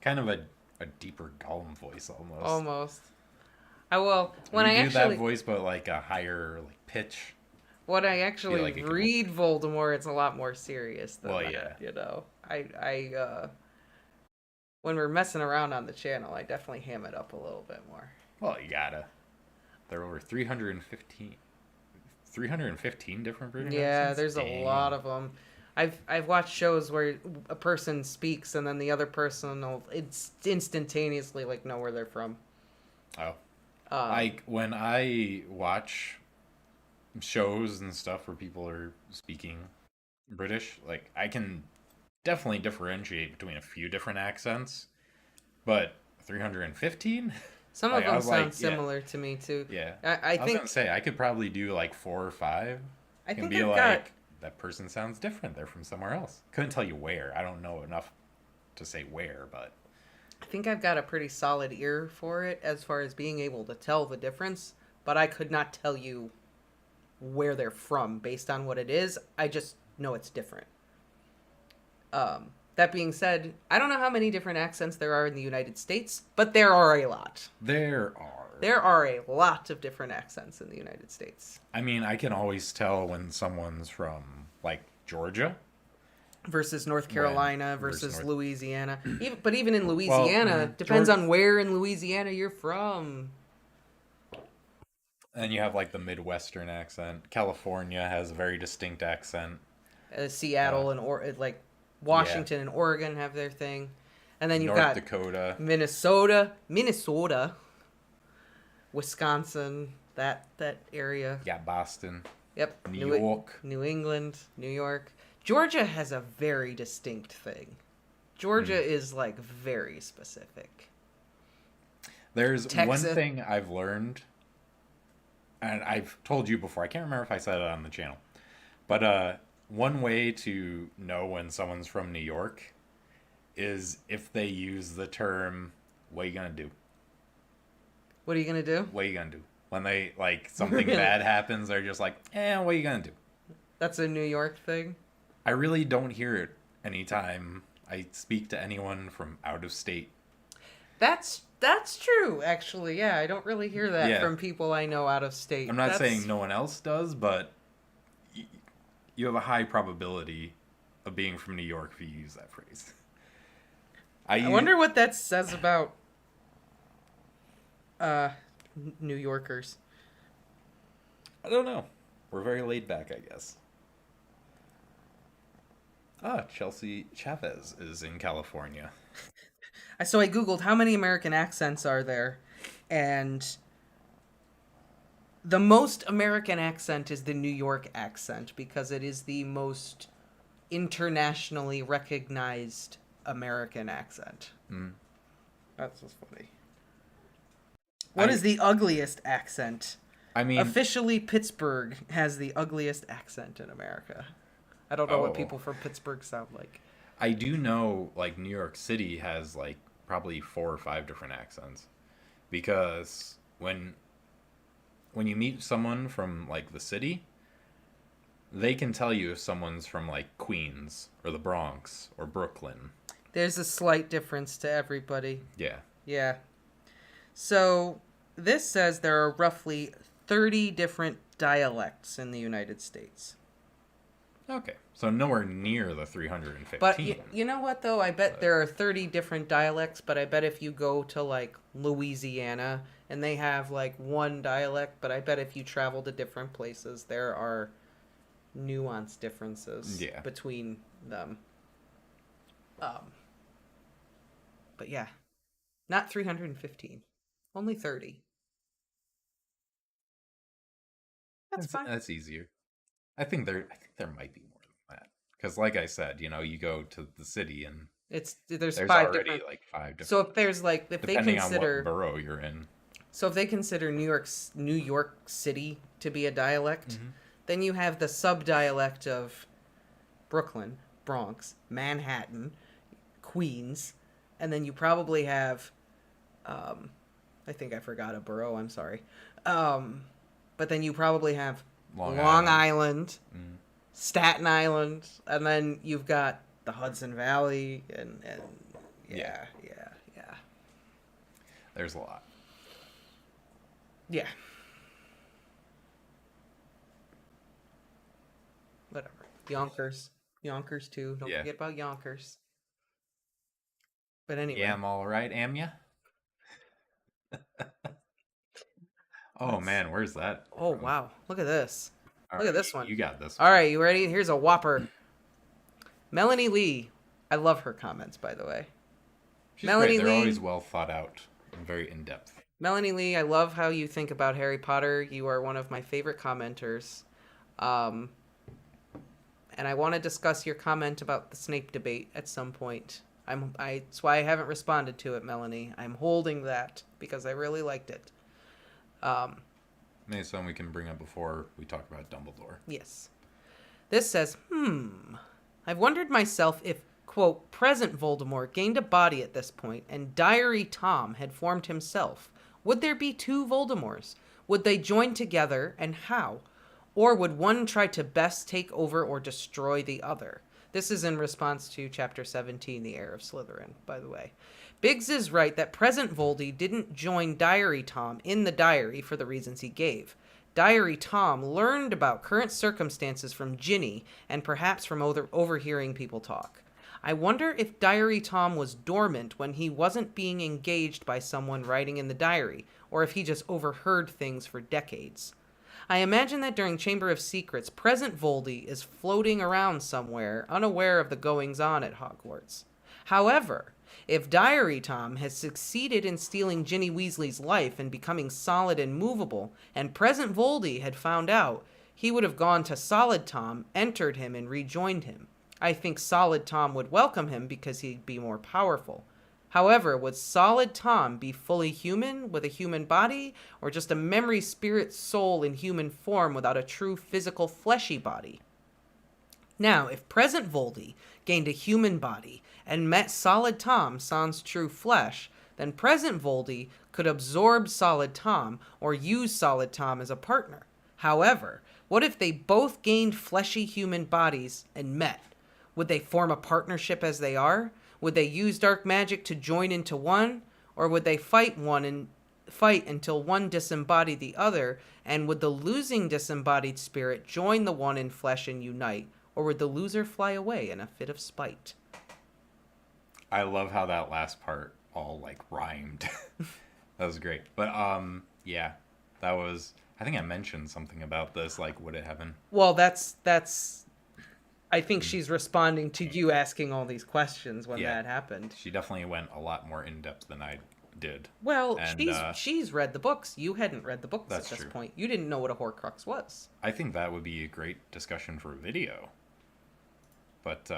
of a deeper Gollum voice almost. Almost. When you I do actually that voice, but like a higher pitch. When I actually read Voldemort, it's a lot more serious than that, you know. I when we're messing around on the channel, I definitely ham it up a little bit more. Well, you gotta. There are over 315 different versions. Yeah, there's a lot of them. I've watched shows where a person speaks and then the other person will instantaneously like know where they're from. Oh, like when I watch shows and stuff where people are speaking British, like I can definitely differentiate between a few different accents, but 315. Some of them sound similar to me too. Yeah, I was gonna say I could probably do like 4 or 5. I think be like, that person sounds different. They're from somewhere else. Couldn't tell you where. I don't know enough to say where, but I think I've got a pretty solid ear for it as far as being able to tell the difference. But I could not tell you where they're from based on what it is. I just know it's different. That being said, I don't know how many different accents there are in the United States, but there are a lot. There are a lot of different accents in the United States. I mean, I can always tell when someone's from, like, Georgia. Versus North Carolina versus Louisiana. Even in Louisiana, depends on where in Louisiana you're from. And you have, like, the Midwestern accent. California has a very distinct accent. Seattle and Washington and Oregon have their thing. And then you've got North Dakota. Minnesota, Wisconsin, that area. Yeah, Boston. Yep. New York. New England, New York. Georgia has a very distinct thing. Georgia is like very specific. There's one thing I've learned, and I've told you before. I can't remember if I said it on the channel. But one way to know when someone's from New York is if they use the term, "What are you gonna do?" What are you gonna do? What are you gonna do? When they, like, something bad happens, they're just like, what are you gonna do? That's a New York thing? I really don't hear it anytime I speak to anyone from out of state. That's true, actually. Yeah, I don't really hear that from people I know out of state. I'm not saying no one else does, but you have a high probability of being from New York if you use that phrase. I wonder what that says about New Yorkers. I don't know. We're very laid back, I guess. Ah, Chelsea Chavez is in California. So I googled how many American accents are there, and the most American accent is the New York accent because it is the most internationally recognized American accent. Mm. That's just funny. What is the ugliest accent? I mean, Officially, Pittsburgh has the ugliest accent in America. I don't know what people from Pittsburgh sound like. I do know, like, New York City has, like, probably 4 or 5 different accents. Because when you meet someone from, like, the city, they can tell you if someone's from, like, Queens or the Bronx or Brooklyn. There's a slight difference to everybody. Yeah. Yeah. So this says there are roughly 30 different dialects in the United States. Okay. So nowhere near the 315. But you know what, though? I bet there are 30 different dialects, but I bet if you go to, like, Louisiana and they have, like, one dialect, but I bet if you travel to different places, there are nuanced differences between them. But yeah, not 315, only 30. That's fine. That's easier. I think there might be more than that because, like I said, you go to the city and there's 5 already different. like 5 different. So if there's like depending on what borough you're in. So if they consider New York City to be a dialect, then you have the subdialect of Brooklyn, Bronx, Manhattan, Queens, and then you probably have, I think I forgot a borough. I'm sorry, but then you probably have Long Island, Staten Island, and then you've got the Hudson Valley, and yeah. There's a lot. Yeah. Whatever. Yonkers too. Don't forget about Yonkers. But anyway. Yeah, I'm all right, am ya? Oh man, where's that? Oh wow, look at this. Look at this one. You got this one. All right, you ready? Here's a whopper. Melanie Lee. I love her comments, by the way. Melanie Lee. They're always well thought out and very in depth. Melanie Lee, I love how you think about Harry Potter. You are one of my favorite commenters. And I want to discuss your comment about the Snape debate at some point. That's why I haven't responded to it, Melanie. I'm holding that because I really liked it. Maybe something we can bring up before we talk about Dumbledore. Yes. This says, I've wondered myself if, quote, present Voldemort gained a body at this point and Diary Tom had formed himself. Would there be 2 Voldemorts? Would they join together, and how? Or would one try to best take over or destroy the other? This is in response to Chapter 17, The Heir of Slytherin, by the way. Biggs is right that present Voldy didn't join Diary Tom in the diary for the reasons he gave. Diary Tom learned about current circumstances from Ginny and perhaps from overhearing people talk. I wonder if Diary Tom was dormant when he wasn't being engaged by someone writing in the diary, or if he just overheard things for decades. I imagine that during Chamber of Secrets, present Voldy is floating around somewhere, unaware of the goings-on at Hogwarts. However, if Diary Tom has succeeded in stealing Ginny Weasley's life and becoming solid and movable, and present Voldy had found out, he would have gone to Solid Tom, entered him, and rejoined him. I think Solid Tom would welcome him because he'd be more powerful. However, would Solid Tom be fully human with a human body, or just a memory spirit soul in human form without a true physical fleshy body? Now, if present Voldy gained a human body and met Solid Tom sans true flesh, then present Voldy could absorb Solid Tom or use Solid Tom as a partner. However, what if they both gained fleshy human bodies and met? Would they form a partnership as they are? Would they use dark magic to join into one? Or would they fight until one disembodied the other? And would the losing disembodied spirit join the one in flesh and unite? Or would the loser fly away in a fit of spite? I love how that last part all, like, rhymed. That was great. But, yeah, that was... I think I mentioned something about this, like, would it happen? Well, that's. I think she's responding to you asking all these questions when that happened. She definitely went a lot more in depth than I did. Well, And she's read the books. You hadn't read the books at That's this true. point. You didn't know what a Horcrux was. I think that would be a great discussion for a video. But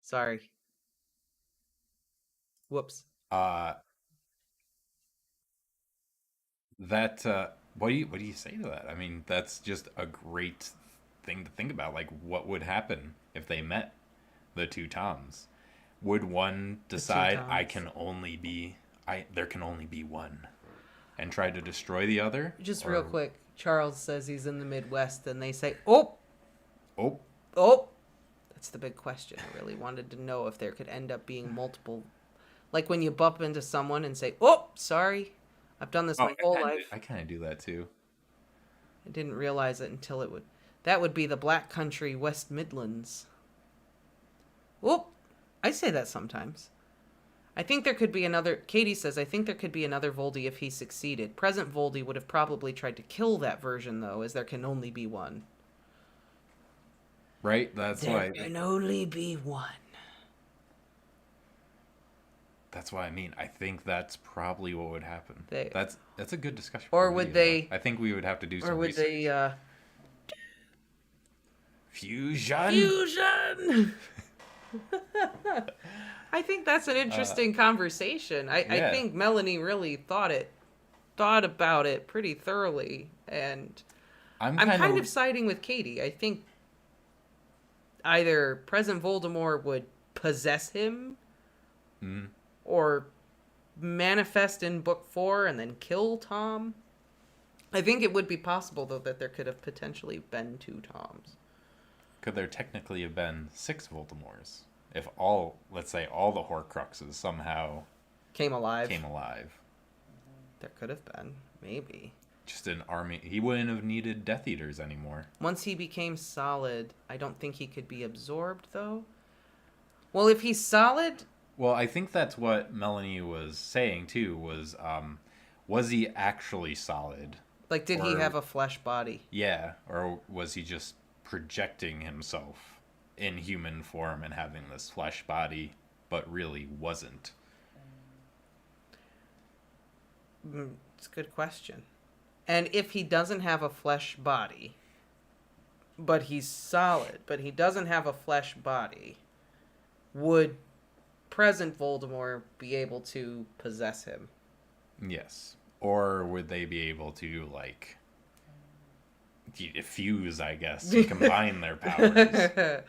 Sorry. Whoops. uh that what do you say to that? I mean, that's just a great thing to think about. Like, what would happen if they met, the two Toms? Would one decide I Toms. can only be I there can only be one and try to destroy the other? Just Or, real quick. Charles says he's in the Midwest, and they say, "Oh, oh, oh." That's the big question. I really wanted to know if there could end up being multiple, like when you bump into someone and say, "Oh, sorry, I've done this my whole life." I kind of do that too. I didn't realize it until it would. That would be the Black Country, West Midlands. Oh, I say that sometimes. I think there could be another. Katie says, I think there could be another Voldy if he succeeded. Present Voldy would have probably tried to kill that version, though, as there can only be one. Right? That's why There can only be one. That's why I mean, I think that's probably what would happen. That's a good discussion. Or for a would video, they- though. I think we would have to do some Or would research. they, Fusion. Fusion! I think that's an interesting conversation. I yeah. think Melanie really thought about it pretty thoroughly, and I'm kind of siding with Katie. I think either Present Voldemort would possess him, or manifest in Book 4 and then kill Tom. I think it would be possible, though, that there could have potentially been two Toms. Could there technically have been 6 Voldemorts if let's say all the Horcruxes somehow Came alive. There could have been, maybe. Just an army. He wouldn't have needed Death Eaters anymore. Once he became solid, I don't think he could be absorbed, though. Well, if he's solid... Well, I think that's what Melanie was saying, too, was he actually solid? Like, did he have a flesh body? Yeah, or was he just projecting himself in human form and having this flesh body, but really wasn't? It's a good question. And if he doesn't have a flesh body, but he's solid, but he doesn't have a flesh body, would present Voldemort be able to possess him? Yes. Or would they be able to, like, fuse, I guess, to combine their powers?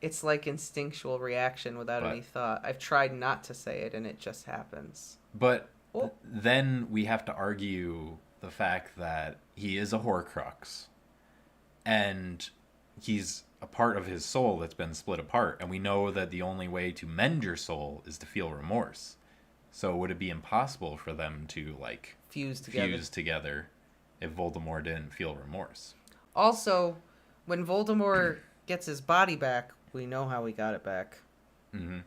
It's like instinctual reaction without any thought. I've tried not to say it, and it just happens. But then we have to argue the fact that he is a Horcrux, and he's a part of his soul that's been split apart, and we know that the only way to mend your soul is to feel remorse. So would it be impossible for them to, like, fuse together if Voldemort didn't feel remorse? Also, when Voldemort gets his body back, we know how he got it back. Mm-hmm.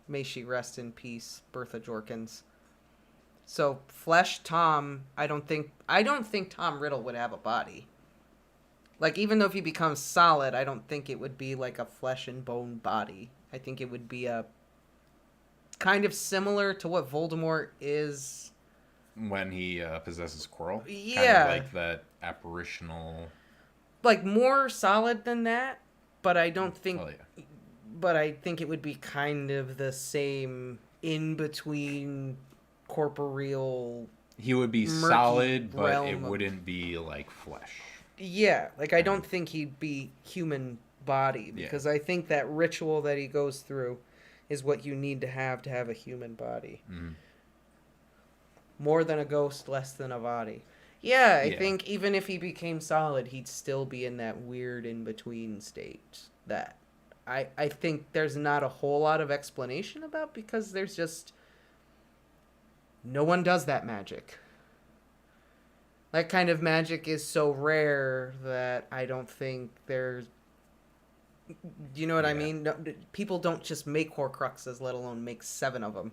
May she rest in peace, Bertha Jorkins. So, Flesh Tom, I don't think Tom Riddle would have a body. Like, even though if he becomes solid, I don't think it would be like a flesh and bone body. I think it would be a kind of similar to what Voldemort is when he possesses Quirrell. Yeah, kind of like that apparitional. Like more solid than that, but I don't think. Oh, yeah. But I think it would be kind of the same in between corporeal. He would be solid, but it wouldn't be like flesh. Yeah, like I don't think he'd be human body, because I think that ritual that he goes through is what you need to have a human body. Mm-hmm. More than a ghost, less than a body. Yeah, I think even if he became solid, he'd still be in that weird in-between state that I think there's not a whole lot of explanation about, because there's just... no one does that magic. That kind of magic is so rare that I don't think there's Do you know what I Yeah. mean? No, people don't just make Horcruxes, let alone make 7 of them.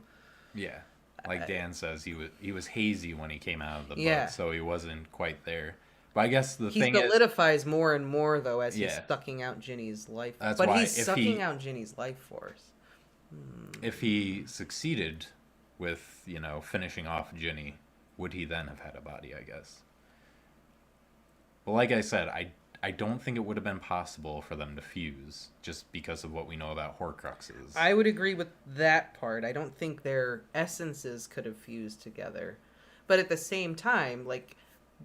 Yeah. Like Dan says, he was hazy when he came out of the Yeah. book, so he wasn't quite there. But I guess the He thing is, solidifies more and more, though, as he's yeah, sucking out Ginny's life. that's But why he's sucking out Ginny's life force. if he succeeded with, finishing off Ginny, would he then have had a body, I guess? But like I said, I don't think it would have been possible for them to fuse just because of what we know about Horcruxes. I would agree with that part. I don't think their essences could have fused together. But at the same time, like,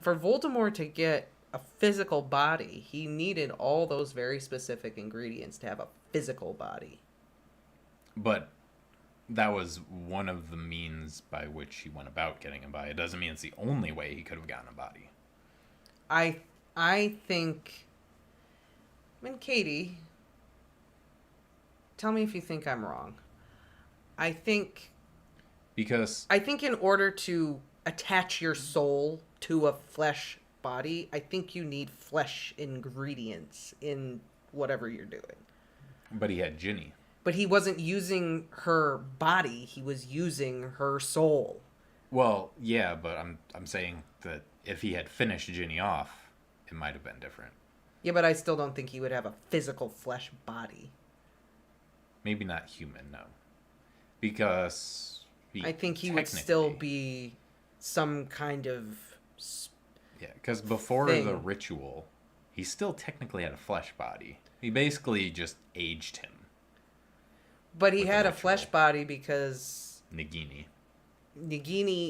for Voldemort to get a physical body, he needed all those very specific ingredients to have a physical body. But that was one of the means by which he went about getting a body. It doesn't mean it's the only way he could have gotten a body. I think... I mean, Katie, tell me if you think I'm wrong. I think in order to attach your soul to a flesh body, I think you need flesh ingredients in whatever you're doing. But he had Ginny. But he wasn't using her body, he was using her soul. Well, yeah, but I'm saying that if he had finished Ginny off, it might have been different. Yeah, but I still don't think he would have a physical flesh body. Maybe not human, no. Because I think he would still be some kind of... Yeah, because before thing. the ritual, he still technically had a flesh body. He basically just aged him. But he with the had a ritual. flesh body because Nagini.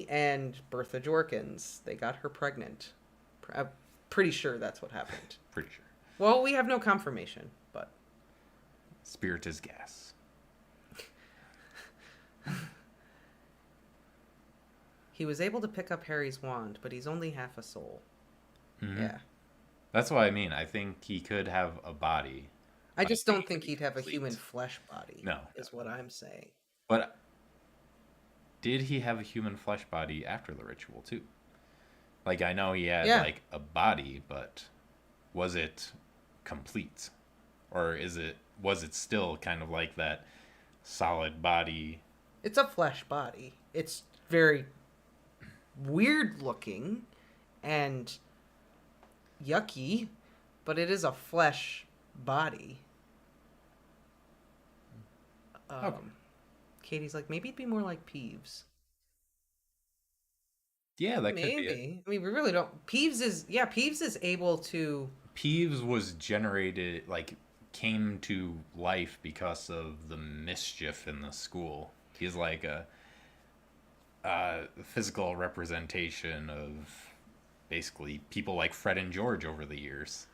and Bertha Jorkins, they got her pregnant. I'm pretty sure that's what happened. Pretty sure. Well, we have no confirmation, but... Spirit is gas. He was able to pick up Harry's wand, but he's only half a soul. Mm-hmm. Yeah. That's what I mean. I think he could have a body. I just don't think he'd have a complete. human flesh body. No. Is what I'm saying. But did he have a human flesh body after the ritual, too? Like, I know he had, like, a body, but was it complete? Or was it still kind of like that solid body? It's a flesh body. It's very weird looking and yucky, but it is a flesh body. Okay. Katie's like, maybe it'd be more like Peeves. Yeah, that could be it. Maybe. I mean, we really don't. Peeves is able to... Peeves was generated, came to life because of the mischief in the school. He's like a physical representation of basically people like Fred and George over the years.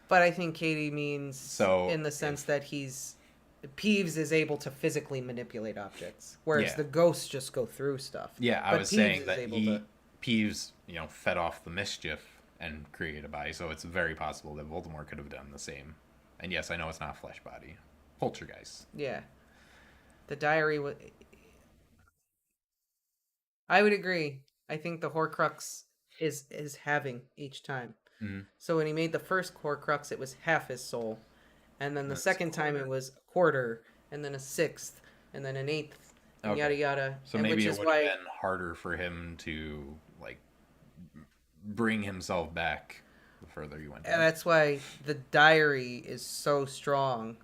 But I think Katie means So in the sense that Peeves is able to physically manipulate objects, whereas the ghosts just go through stuff. Yeah, I was Peeves saying is that able to... Peeves, fed off the mischief and created a body, so it's very possible that Voldemort could have done the same. And yes, I know it's not a flesh body. Poltergeist. Yeah. The diary was... I would agree. I think the Horcrux is having each time. Mm-hmm. So when he made the first Horcrux, it was half his soul. And then the second time it was a quarter, and then a sixth, and then an eighth, and yada yada. So and maybe it would have been harder for him to, bring himself back the further you went. And that's why the diary is so strong,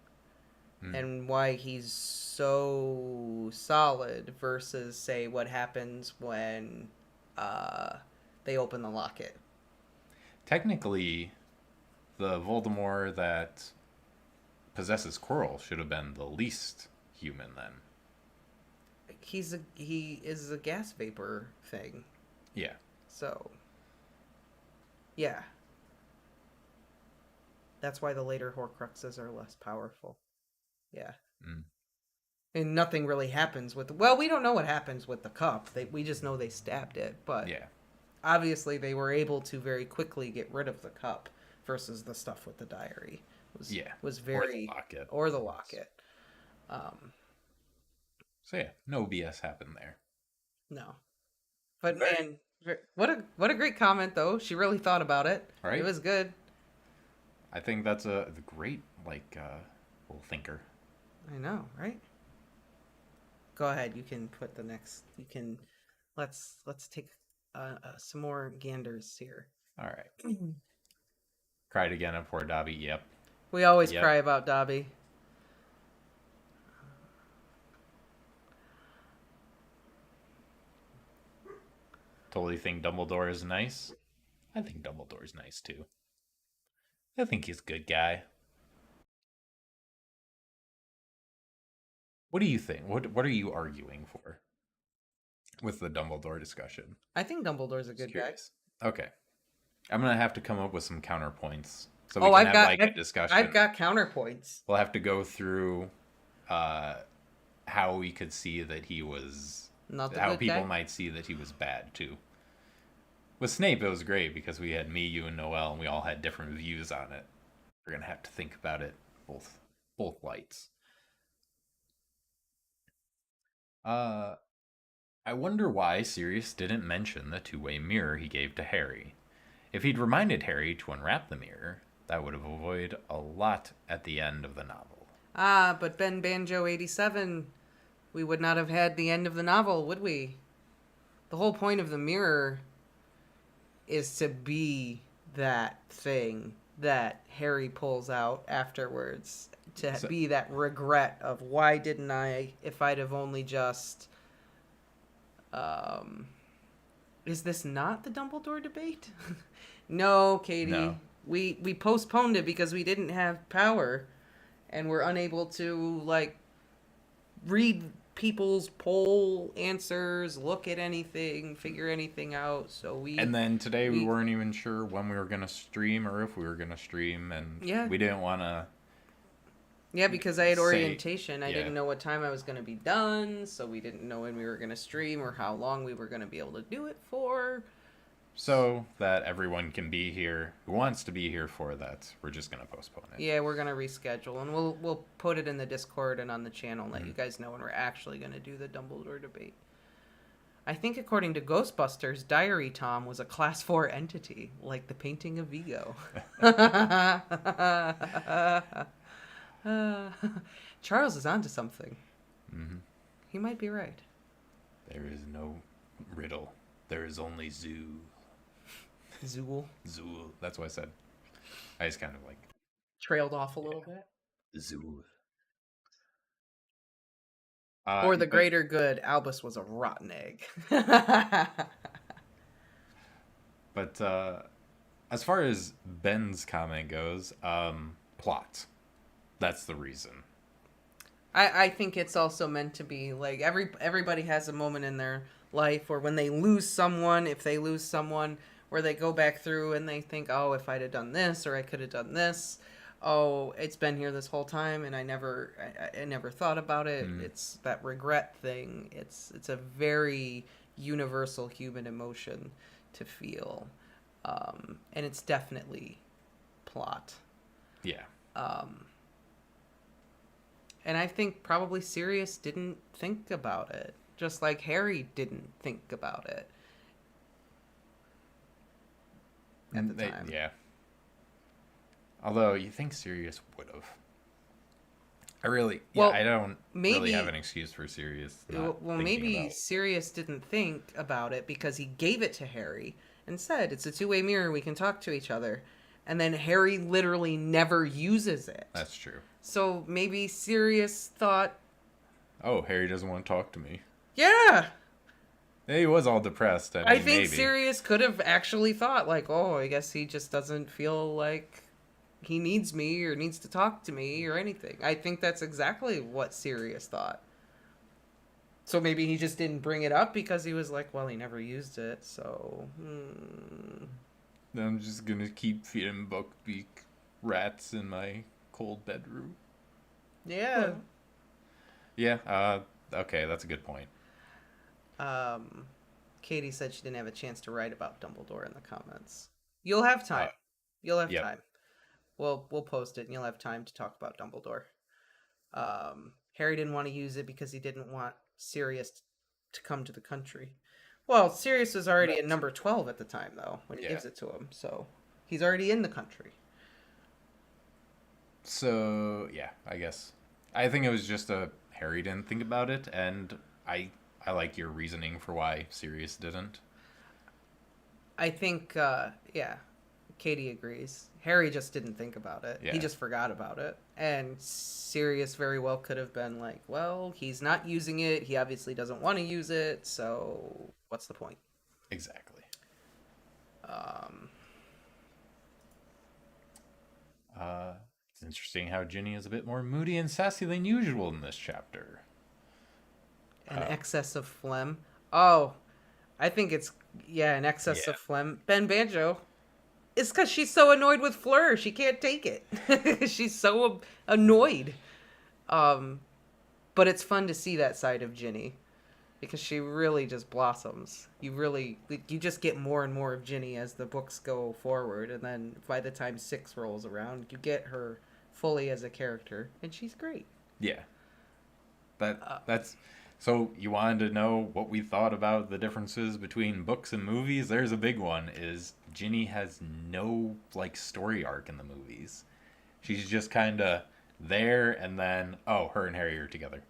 and why he's so solid versus, say, what happens when they open the locket. Technically, the Voldemort that possesses Quirrell should have been the least human then. He is a gas vapor thing. Yeah. So, yeah. That's why the later Horcruxes are less powerful. Yeah. Mm. And nothing really happens with... Well, we don't know what happens with the cup. We just know they stabbed it. But yeah. Obviously they were able to very quickly get rid of the cup versus the stuff with the diary. Was very... Or the locket. So yeah, no BS happened there. No. But man, what a great comment though. She really thought about it. Right? It was good. I think that's a great Little thinker. I know, right? Go ahead. You can put the next. You can. Let's take some more ganders here. All right. Cried again at poor Dobby. Yep. We always Yep. cry about Dobby. Totally think Dumbledore is nice. I think Dumbledore's nice too. I think he's a good guy. What do you think? What are you arguing for with the Dumbledore discussion? I think Dumbledore's a good guy. Okay. I'm gonna have to come up with some counterpoints so Oh, we can have a discussion. I've got counterpoints. We'll have to go through how we could see that he was Not the how good people guy? might see that he was bad too. With Snape, it was great because we had me, you, and Noelle, and we all had different views on it. We're gonna have to think about it both lights. I wonder why Sirius didn't mention the two-way mirror he gave to Harry. If he'd reminded Harry to unwrap the mirror, that would have avoided a lot at the end of the novel. Ah, but Ben Banjo 87, we would not have had the end of the novel, would we? The whole point of the mirror is to be that thing that Harry pulls out afterwards, to be that regret of why didn't I, if I'd have only just... is this not the Dumbledore debate? No, Katie. No. We postponed it because we didn't have power and we're unable to, like, read people's poll answers, look at anything, figure anything out. So And then today we weren't even sure when we were going to stream or if we were going to stream, and we didn't want to... Yeah, because I had orientation. I yeah. didn't know what time I was going to be done, so we didn't know when we were going to stream or how long we were going to be able to do it for. So that everyone can be here who wants to be here for that, we're just going to postpone it. Yeah, we're going to reschedule, and we'll put it in the Discord and on the channel and let you guys know when we're actually going to do the Dumbledore debate. I think according to Ghostbusters, Diary Tom was a Class 4 entity, like the painting of Vigo. Charles is onto something. Mm-hmm. He might be right. There is no riddle. There is only zoo. Zool. Zool. That's what I said. I just kind of like... Trailed off a little bit. Zoo. For the greater good, Albus was a rotten egg. But as far as Ben's comment goes, plot. That's the reason. I think it's also meant to be like everybody has a moment in their life or when they lose someone, if they lose someone, where they go back through and they think, oh, if I'd have done this or I could have done this. Oh, it's been here this whole time and I never thought about it. It's that regret thing. It's a very universal human emotion to feel. And it's definitely plot. Yeah. And I think probably Sirius didn't think about it. Just like Harry didn't think about it. At the time. Yeah. Although, you think Sirius would have. I don't really have an excuse for Sirius. Maybe Sirius didn't think about it because he gave it to Harry and said, it's a two-way mirror, we can talk to each other. And then Harry literally never uses it. That's true. So maybe Sirius thought... Oh, Harry doesn't want to talk to me. Yeah! He was all depressed. I think maybe. Sirius could have actually thought, like, oh, I guess he just doesn't feel like he needs me or needs to talk to me or anything. I think that's exactly what Sirius thought. So maybe he just didn't bring it up because he was like, well, he never used it, so... I'm just going to keep feeding Buckbeak rats in my cold bedroom. Yeah. Yeah, okay, that's a good point. Katie said she didn't have a chance to write about Dumbledore in the comments. You'll have time. You'll have time. We'll post it and you'll have time to talk about Dumbledore. Harry didn't want to use it because he didn't want Sirius to come to the country. Well, Sirius was already at number 12 at the time, though, when he gives it to him. So he's already in the country. So yeah, I guess I think it was just a Harry didn't think about it, and I like your reasoning for why Sirius didn't. I think, yeah, Katie agrees. Harry just didn't think about it. He Yeah. just forgot about it. And Sirius very well could have been like, well, he's not using it. He obviously doesn't want to use it. So what's the point? Exactly. Um, It's interesting how Ginny is a bit more moody and sassy than usual in this chapter. an excess of phlegm. Oh, I think it's, yeah, an excess Yeah. of phlegm. Ben Banjo. It's because she's so annoyed with Fleur. She can't take it. She's so annoyed. Um, but it's fun to see that side of Ginny because she really just blossoms. You just get more and more of Ginny as the books go forward, and then by the time 6 rolls around, you get her fully as a character, and she's great. Yeah. That's so you wanted to know what we thought about the differences between books and movies? There's a big one is Ginny has no like story arc in the movies. She's just kind of there and then her and Harry are together.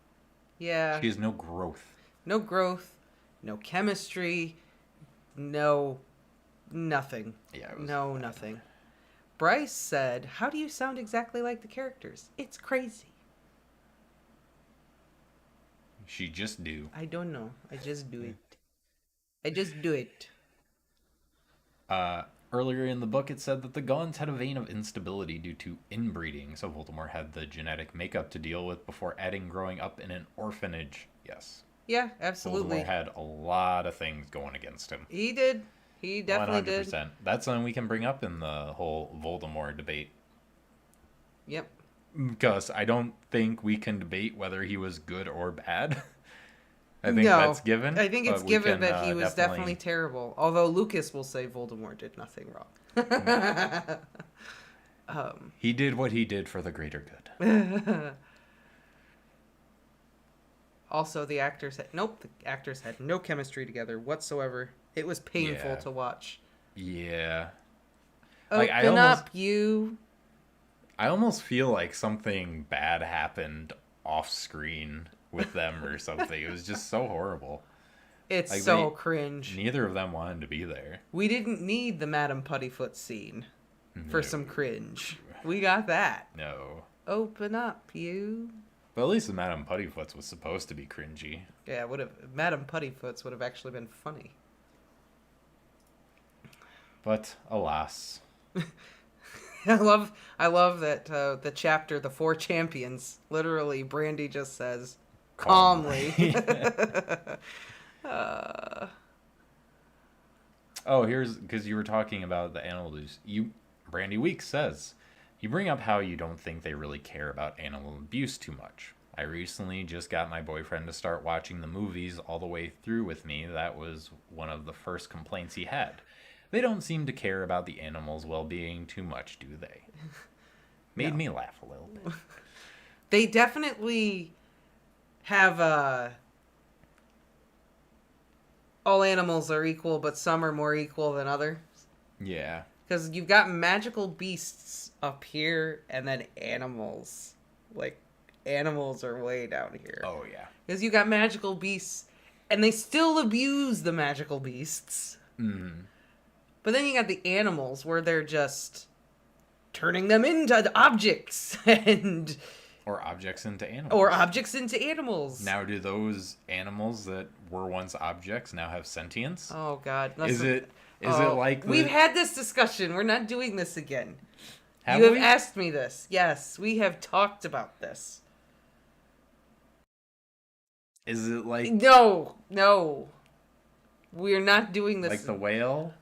Yeah, She has no growth. no growth, no chemistry, no nothing. Yeah, it was No, bad. nothing. Bryce said, "How do you sound exactly like the characters? It's crazy." She just do. I don't know. I just do it. I just do it. Earlier in the book, it said that the Gauns had a vein of instability due to inbreeding, so Voldemort had the genetic makeup to deal with before adding growing up in an orphanage. Yes. Yeah, absolutely. Voldemort had a lot of things going against him. He did. He definitely did. 100%. That's something we can bring up in the whole Voldemort debate. Yep. Because I don't think we can debate whether he was good or bad. I think No, that's given. I think it's but we given can, that he was definitely terrible. Although Lucas will say Voldemort did nothing wrong. He did what he did for the greater good. Also, the actors had no chemistry together whatsoever. It was painful Yeah. to watch. Yeah. Open Like, I almost- up, you. I almost feel like something bad happened off screen with them or something. It was just so horrible. It's Like, so they- cringe. Neither of them wanted to be there. We didn't need the Madame Puttyfoot scene for No. some cringe. We got that. No. Open up, you. But at least the Madame Puttyfoots was supposed to be cringy. Yeah, would have Madame Puttyfoots would have actually been funny. But alas. I love that the chapter, the 4 champions. Literally, Brandy just says calmly. Oh, here's because you were talking about the animal abuse. Brandy Weeks says, you bring up how you don't think they really care about animal abuse too much. I recently just got my boyfriend to start watching the movies all the way through with me. That was one of the first complaints he had. They don't seem to care about the animals' well-being too much, do they? Made me laugh a little bit. They definitely have all animals are equal, but some are more equal than others. Yeah. Because you've got magical beasts up here, and then animals. Like, animals are way down here. Oh, yeah. Because you got magical beasts, and they still abuse the magical beasts. Mm. But then you got the animals, where they're just turning them into objects, and... Or objects into animals. Or objects into animals. Now, do those animals that were once objects now have sentience? Oh, God. Is it like We've had this discussion. We're not doing this again. Have You have we? asked me this. Yes, we have talked about this. Is it like No. We're not doing this. like the whale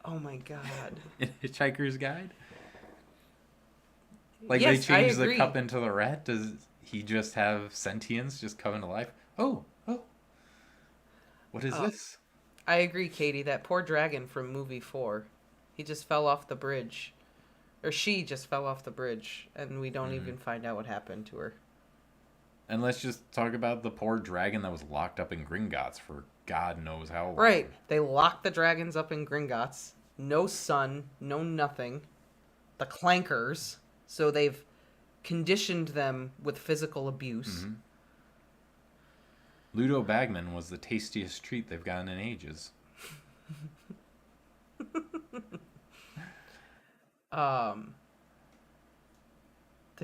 Oh, my God. in Hitchhiker's Guide? Like Yes, they I change the agree. cup into the rat? Does he just have sentience, just come into life? Oh. What is this? I agree, Katie. That poor dragon from movie 4. He just fell off the bridge. Or she just fell off the bridge. And we don't even find out what happened to her. And let's just talk about the poor dragon that was locked up in Gringotts for God knows how long. Right. They locked the dragons up in Gringotts. No sun. No nothing. The clankers. So they've conditioned them with physical abuse. Mm-hmm. Ludo Bagman was the tastiest treat they've gotten in ages. The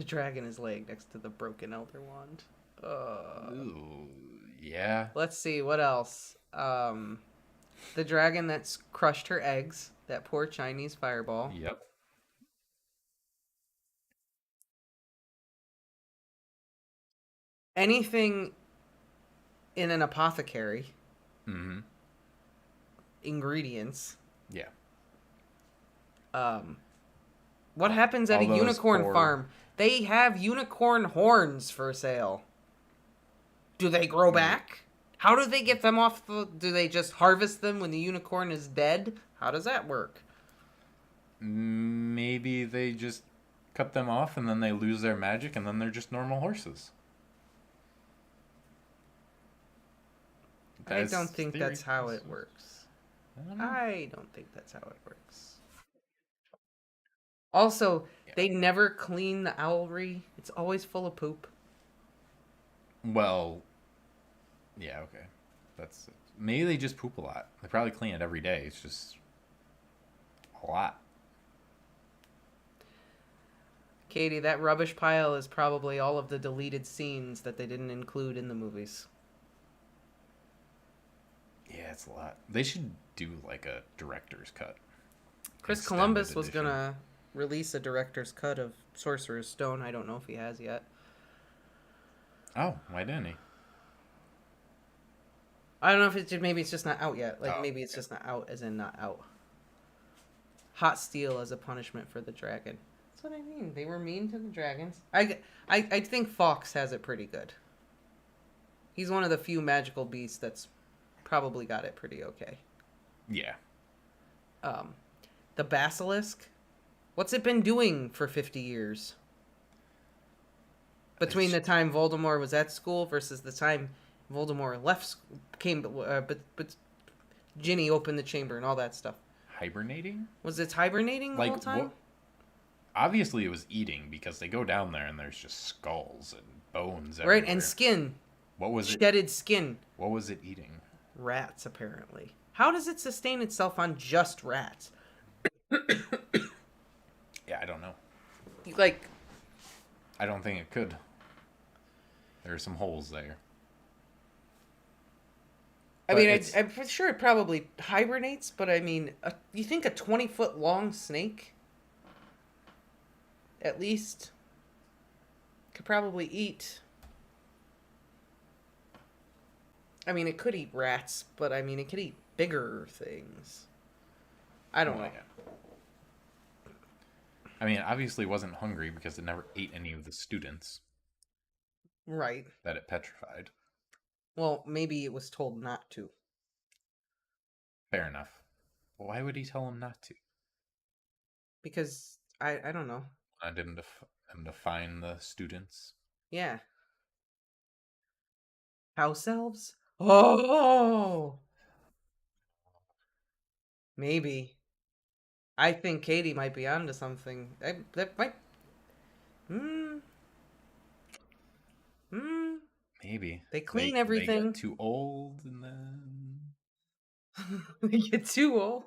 dragon is laying next to the broken Elder Wand. Ooh, yeah. Let's see, what else? The dragon that's crushed her eggs. That poor Chinese fireball. Yep. Anything in an apothecary. Mm-hmm. Ingredients. Yeah. What happens at a unicorn farm? They have unicorn horns for sale. Do they grow back? How do they get them off the... Do they just harvest them when the unicorn is dead? How does that work? Maybe they just cut them off and then they lose their magic and then they're just normal horses. I don't think that's how it works. I don't think that's how it works. Also, they never clean the owlry. It's always full of poop. Well, yeah, okay. That's maybe they just poop a lot. They probably clean it every day. It's just a lot. Katie, that rubbish pile is probably all of the deleted scenes that they didn't include in the movies. Yeah, it's a lot. They should do like a director's cut. Chris Columbus was gonna release a director's cut of Sorcerer's Stone. I don't know if he has yet. Oh, why didn't he? I don't know if it's just, maybe it's just not out yet. Like maybe it's just not out, as in not out. Hot steel as a punishment for the dragon. That's what I mean. They were mean to the dragons. I think Fawkes has it pretty good. He's one of the few magical beasts that's probably got it pretty okay. Yeah. The basilisk. What's it been doing for 50 years? Between the time Voldemort was at school versus the time Voldemort left, but Ginny opened the chamber and all that stuff. Hibernating? Was it hibernating the whole time? Obviously it was eating because they go down there and there's just skulls and bones everywhere. Right, and skin. What was it? Shedded skin. What was it eating? Rats, apparently. How does it sustain itself on just rats? Yeah, I don't know. Like, I don't think it could. There are some holes there. I mean, I'm sure it probably hibernates, but I mean, you think a 20-foot long snake, at least, could probably eat... I mean, it could eat rats, but I mean, it could eat bigger things. I don't know. Yeah. I mean, it obviously wasn't hungry because it never ate any of the students. Right. That it petrified. Well, maybe it was told not to. Fair enough. Why would he tell him not to? Because, I don't know. I didn't find the students. Yeah. House elves? Oh! Maybe. I think Katie might be onto something. That might... Maybe. They clean everything. They get too old and then... They get too old.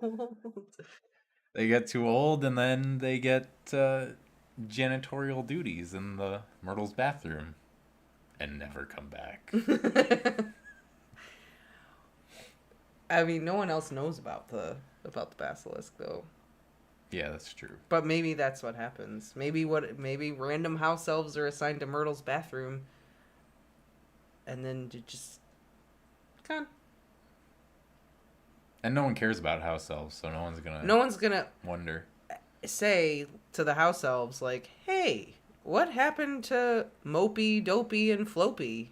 They get too old and then they get janitorial duties in the Myrtle's bathroom. And never come back. I mean, no one else knows about the basilisk, though. Yeah, that's true. But maybe that's what happens. Maybe random house elves are assigned to Myrtle's bathroom, and then just gone. And no one cares about house elves, so no one's gonna wonder. Say to the house elves, like, hey, what happened to Mopey, Dopey, and Flopey?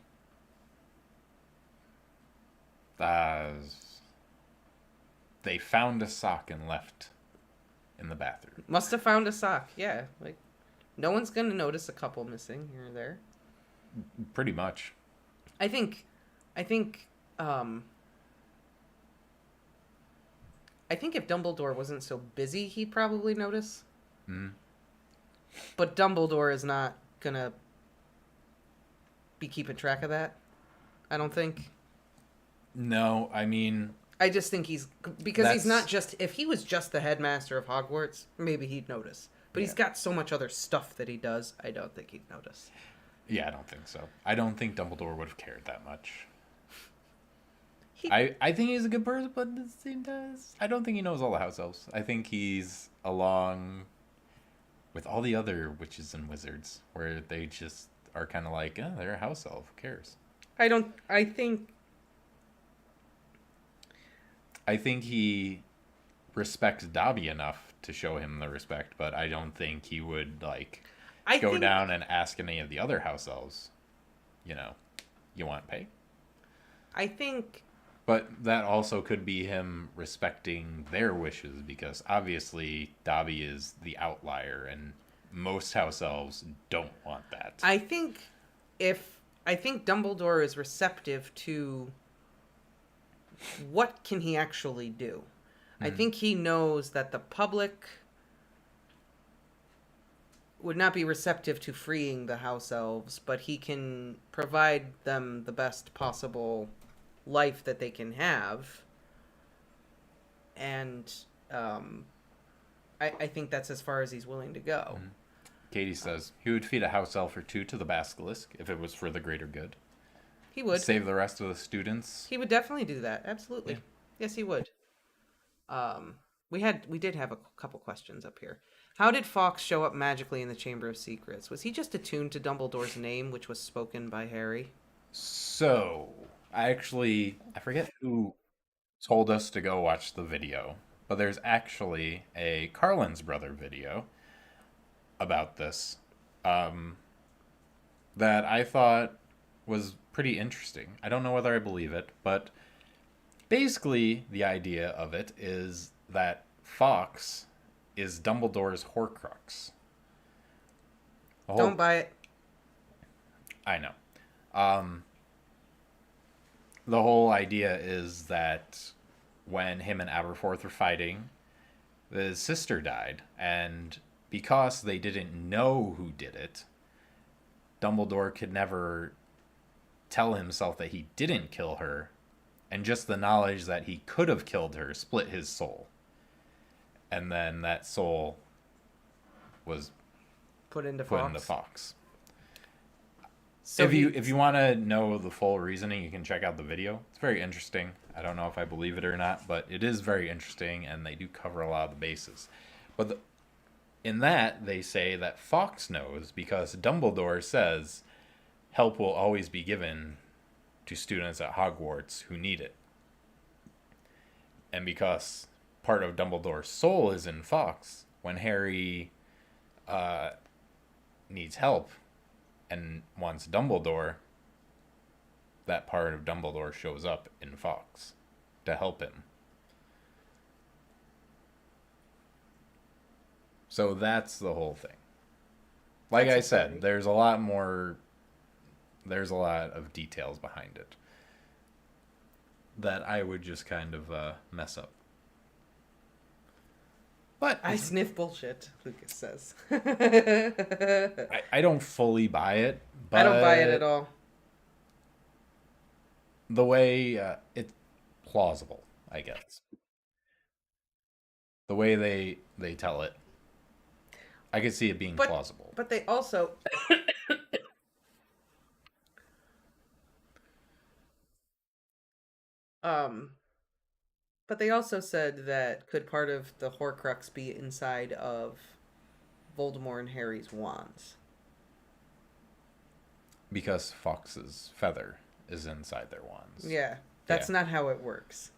They found a sock and left in the bathroom. Must have found a sock, yeah. Like, no one's gonna notice a couple missing here or there. Pretty much. I think if Dumbledore wasn't so busy, he'd probably notice. Mm. But Dumbledore is not gonna be keeping track of that. I don't think. No, I mean, I just think he's not just, if he was just the headmaster of Hogwarts, maybe he'd notice. But he's got so much other stuff that he does, I don't think he'd notice. Yeah, I don't think so. I don't think Dumbledore would have cared that much. I think he's a good person, but at the same time, I don't think he knows all the house elves. I think he's along with all the other witches and wizards, where they just are kind of like, oh, they're a house elf. Who cares? I think he respects Dobby enough to show him the respect, but I don't think he would, go down and ask any of the other house elves, you want pay? I think... But that also could be him respecting their wishes, because obviously Dobby is the outlier, and most house elves don't want that. I think Dumbledore is receptive to what can he actually do. I think he knows that the public would not be receptive to freeing the house elves, but he can provide them the best possible life that they can have. And I think that's as far as he's willing to go. Katie says he would feed a house elf or two to the basilisk if it was for the greater good. He would. Save the rest of the students. He would definitely do that. Absolutely. Yeah. Yes, he would. We did have a couple questions up here. How did Fawkes show up magically in the Chamber of Secrets? Was he just attuned to Dumbledore's name, which was spoken by Harry? So, I forget who told us to go watch the video, but there's actually a Carlin's Brother video about this that I thought was pretty interesting. I don't know whether I believe it, but basically the idea of it is that Fawkes is Dumbledore's Horcrux. Don't buy it. I know. The whole idea is that when him and Aberforth were fighting, his sister died, and because they didn't know who did it, Dumbledore could never tell himself that he didn't kill her, and just the knowledge that he could have killed her split his soul. And then that soul was put into Fawkes. So if you want to know the full reasoning, you can check out the video. It's very interesting. I don't know if I believe it or not, but it is very interesting, and they do cover a lot of the bases. But in that, they say that Fawkes knows because Dumbledore says help will always be given to students at Hogwarts who need it. And because part of Dumbledore's soul is in Fawkes, when Harry needs help and wants Dumbledore, that part of Dumbledore shows up in Fawkes to help him. So that's the whole thing. Like I said, there's a lot of details behind it that I would just kind of mess up. But I sniff bullshit, Lucas says. I don't fully buy it. But I don't buy it at all. The way it's plausible, I guess. The way they tell it, I could see it being plausible. But they also... But they also said that could part of the Horcrux be inside of Voldemort and Harry's wands? Because Fawkes's feather is inside their wands. Yeah, that's not how it works.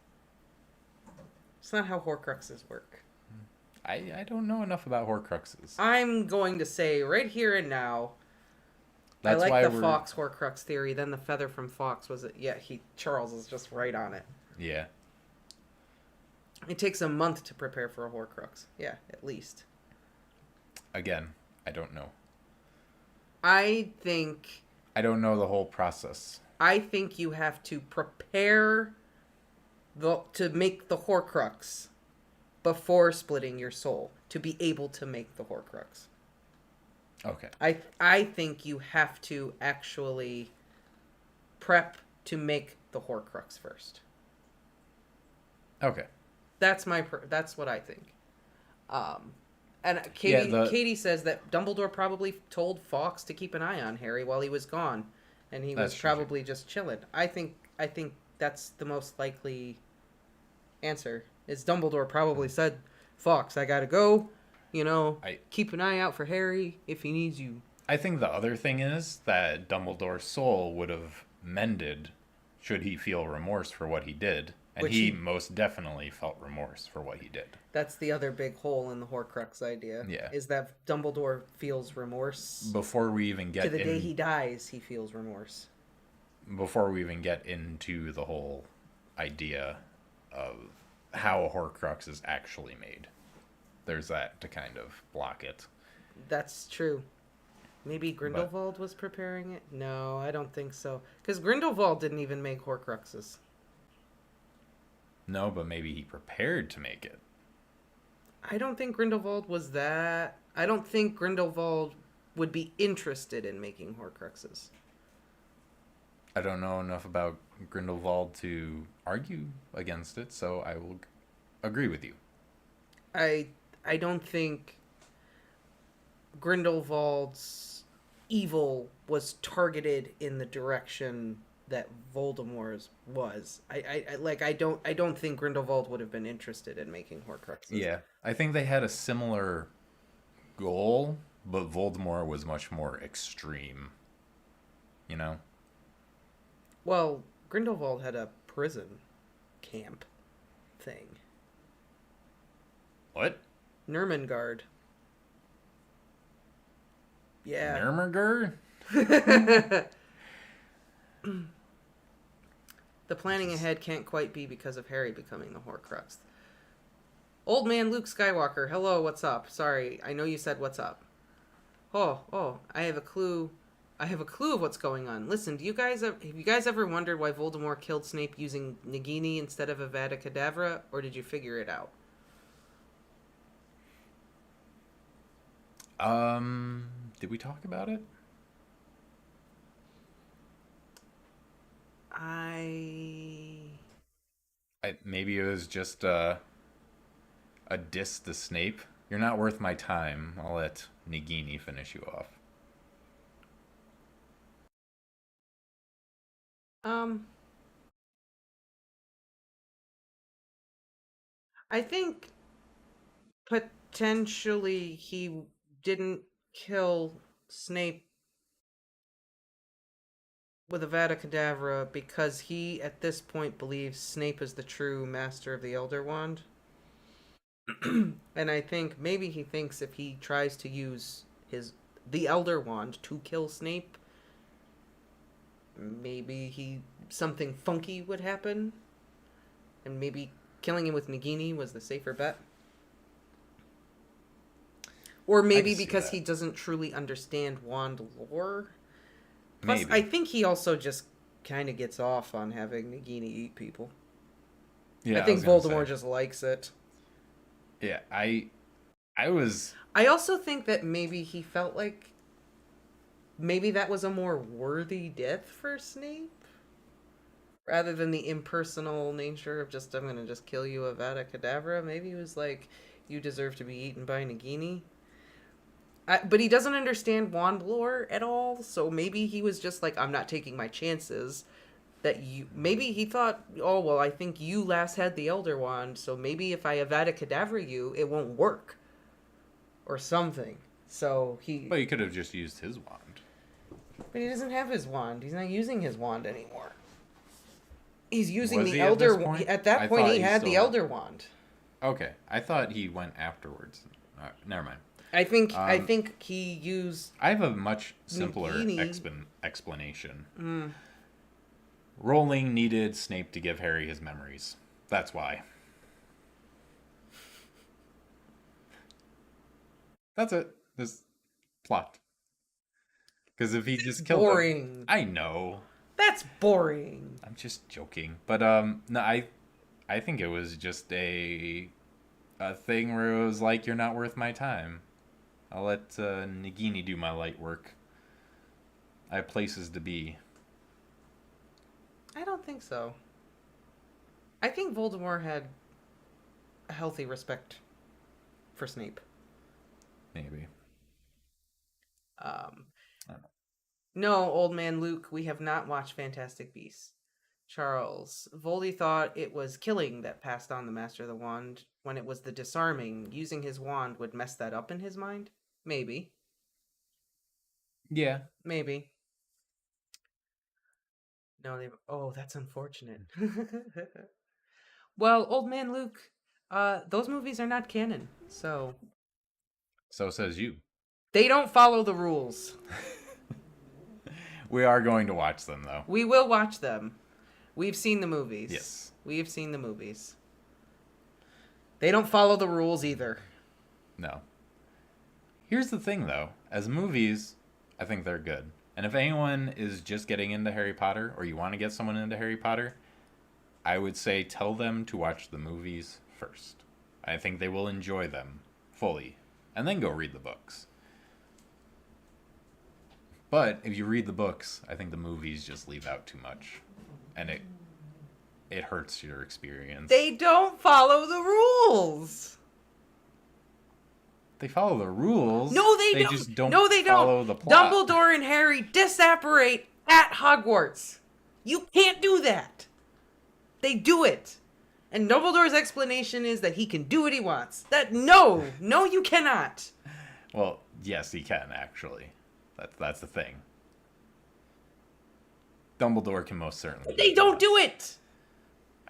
It's not how Horcruxes work. I don't know enough about Horcruxes. I'm going to say right here and now, I like the Fawkes Horcrux theory. Then the feather from Fawkes was it? Yeah, Charles is just right on it. Yeah. It takes a month to prepare for a Horcrux. Yeah, at least. Again, I don't know. I don't know the whole process. I think you have to prepare to make the Horcrux before splitting your soul to be able to make the Horcrux. Okay. I think you have to actually prep to make the Horcrux first. Okay. That's what I think. And Yeah, Katie says that Dumbledore probably told Fawkes to keep an eye on Harry while he was gone, and he was That's true. probably just chilling. I think that's the most likely answer. Is Dumbledore probably said, "Fawkes, I gotta go. Keep an eye out for Harry if he needs you." I think the other thing is that Dumbledore's soul would have mended should he feel remorse for what he did. And Which he most definitely felt remorse for what he did. That's the other big hole in the Horcrux idea. Yeah. Is that Dumbledore feels remorse. Before we even get to the day he dies, he feels remorse. Before we even get into the whole idea of how a Horcrux is actually made, there's that to kind of block it. That's true. Maybe Grindelwald was preparing it? No, I don't think so. Because Grindelwald didn't even make Horcruxes. No, but maybe he prepared to make it. I don't think Grindelwald was that. I don't think Grindelwald would be interested in making Horcruxes. I don't know enough about Grindelwald to argue against it, so I will agree with you. I don't think Grindelwald's evil was targeted in the direction that Voldemort's was. I don't think Grindelwald would have been interested in making Horcruxes. Yeah, I think they had a similar goal, but Voldemort was much more extreme. You know? Well, Grindelwald had a prison camp thing. What? Nurmengard. Yeah. Nurmengard? The planning ahead can't quite be because of Harry becoming the Horcrux. Old man Luke Skywalker, hello, what's up? Sorry, I know you said what's up. Oh, I have a clue. I have a clue of what's going on. Listen, have you guys ever wondered why Voldemort killed Snape using Nagini instead of Avada Kedavra, or did you figure it out? Did we talk about it? Maybe it was just a diss to Snape. You're not worth my time. I'll let Nagini finish you off. I think potentially he didn't kill Snape with Avada Kedavra because he, at this point, believes Snape is the true master of the Elder Wand. And I think maybe he thinks if he tries to use the Elder Wand to kill Snape, maybe something funky would happen, and maybe killing him with Nagini was the safer bet. Or maybe because he doesn't truly understand wand lore. Plus, maybe. I think he also just kind of gets off on having Nagini eat people. Yeah, I think Voldemort just likes it. Yeah, I also think that maybe he felt like maybe that was a more worthy death for Snape, rather than the impersonal nature of I'm gonna just kill you, Avada Kedavra. Maybe he was like, you deserve to be eaten by Nagini. But he doesn't understand wand lore at all, so maybe he was just like, I'm not taking my chances. Maybe he thought, oh, well, I think you last had the Elder Wand, so maybe if I Avada Kedavra you, it won't work. Or something. So But he could have just used his wand. But he doesn't have his wand. He's not using his wand anymore. He's using the Elder Wand. At that point, he had the Elder Wand. Okay. I thought he went afterwards. Never mind. I think he used... I have a much simpler explanation. Rowling needed Snape to give Harry his memories. That's why. That's it. This plot. Because if he just killed him... I know. That's boring. I'm just joking. But, no, I think it was just a thing where it was like, you're not worth my time. I'll let Nagini do my light work. I have places to be. I don't think so. I think Voldemort had a healthy respect for Snape. Maybe. Um, I don't know. no, old man Luke, we have not watched Fantastic Beasts. Charles, Voldy thought it was killing that passed on the Master of the Wand when it was the disarming. Using his wand would mess that up in his mind? Maybe. Yeah. Maybe. No, they. Oh, that's unfortunate. Well, old man Luke, those movies are not canon, so So says you. they don't follow the rules. We are going to watch them, though. We will watch them. We've seen the movies. Yes. We've seen the movies. They don't follow the rules either. No. Here's the thing, though. As movies, I think they're good. And if anyone is just getting into Harry Potter, or you want to get someone into Harry Potter, I would say tell them to watch the movies first. I think they will enjoy them fully, and then go read the books. But if you read the books, I think the movies just leave out too much, and it hurts your experience. They don't follow the rules. They follow the rules. No, they don't. Just don't. No, they follow don't. The plot. Dumbledore and Harry disapparate at Hogwarts. You can't do that. They do it. And Dumbledore's explanation is that he can do what he wants. No, you cannot. Well, yes, he can actually. That's the thing. Dumbledore can most certainly. They don't do it.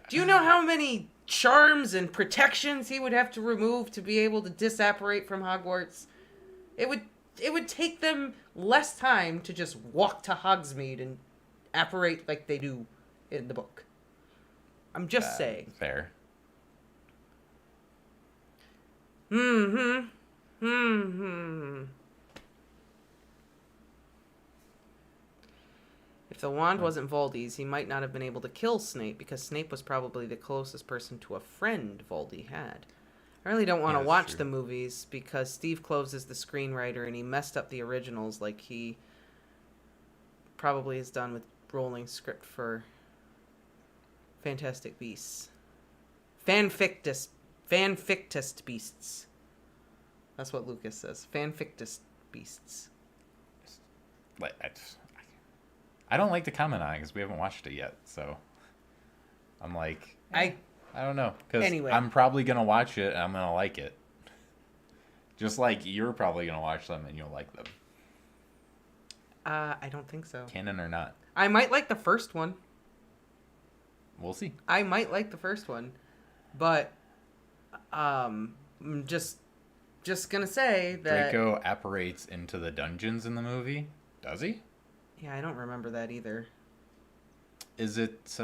Do you know how many charms and protections he would have to remove to be able to disapparate from Hogwarts? It would take them less time to just walk to Hogsmeade and apparate like they do in the book. I'm just saying. Fair. Mm-hmm. If the wand wasn't Voldy's, he might not have been able to kill Snape because Snape was probably the closest person to a friend Voldy had. I really don't want to watch the movies because Steve Kloves is the screenwriter and he messed up the originals like he probably has done with Rowling's script for Fantastic Beasts. Fanfictist beasts. That's what Lucas says. Fanfictist beasts. I don't like to comment on it because we haven't watched it yet. So I'm like, I don't know. Because Anyway. I'm probably going to watch it and I'm going to like it. Just like you're probably going to watch them and you'll like them. I don't think so. Canon or not. I might like the first one. We'll see. I might like the first one. But I'm just gonna say that Draco apparates into the dungeons in the movie. Does he? Yeah, I don't remember that either. Is it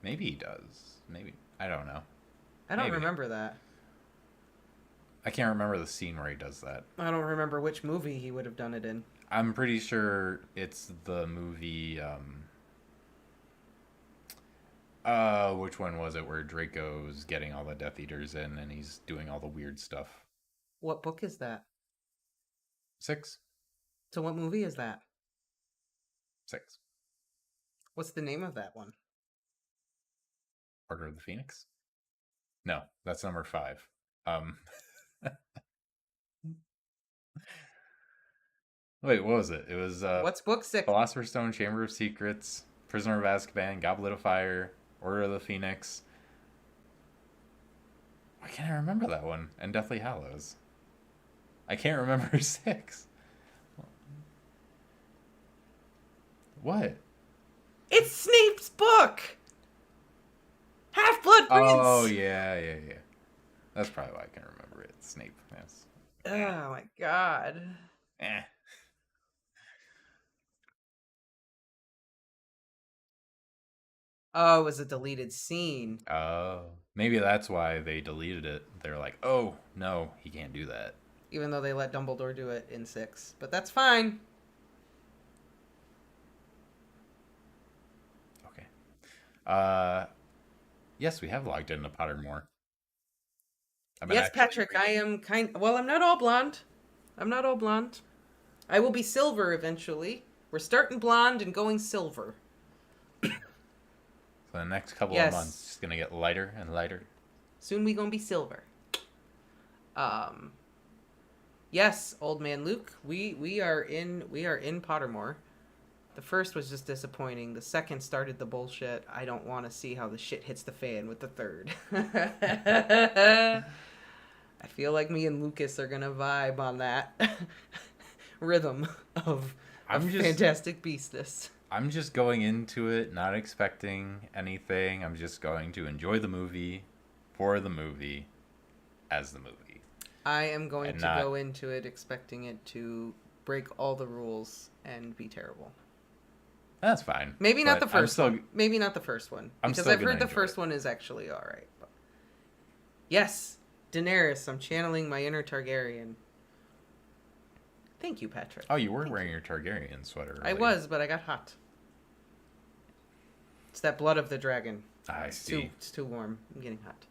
maybe he does. Maybe. I don't know. I don't Maybe. remember that. I can't remember the scene where he does that. I don't remember which movie he would have done it in. I'm pretty sure it's the movie which one was it where Draco's getting all the Death Eaters in and he's doing all the weird stuff? What book is that? 6? So what movie is that? 6. What's the name of that one? Order of the Phoenix? No, that's number 5. Wait, what was it? It was What's book 6? Philosopher's Stone, Chamber of Secrets, Prisoner of Azkaban, Goblet of Fire, Order of the Phoenix. Why can't I remember that one? And Deathly Hallows. I can't remember 6. What? It's Snape's book! Half-Blood Prince! Oh, yeah. That's probably why I can remember it. Snape, yes. Oh my god. Eh. Oh, it was a deleted scene. Oh. Maybe that's why they deleted it. They're like, oh, no, he can't do that. Even though they let Dumbledore do it in 6. But that's fine. Okay. Yes, we have logged into Pottermore. I'm Yes, actually Patrick, I am well, I'm not all blonde. I'm not all blonde. I will be silver eventually. We're starting blonde and going silver. so the next couple of months, Yes. it's gonna get lighter and lighter. Soon we gonna be silver. Um yes, old man Luke, we are in Pottermore. The first was just disappointing. The second started the bullshit. I don't want to see how the shit hits the fan with the third. I feel like me and Lucas are gonna vibe on that rhythm of Fantastic Beastness. I'm just going into it not expecting anything. I'm just going to enjoy the movie for the movie as the movie. I am going to go into it expecting it to break all the rules and be terrible. That's fine. Maybe not the first one. Maybe not the first one. Because I've heard the first one is actually alright. Yes, Daenerys, I'm channeling my inner Targaryen. Thank you, Patrick. Oh, you were wearing your Targaryen sweater earlier. I was, but I got hot. It's that blood of the dragon. I see. It's too warm. I'm getting hot.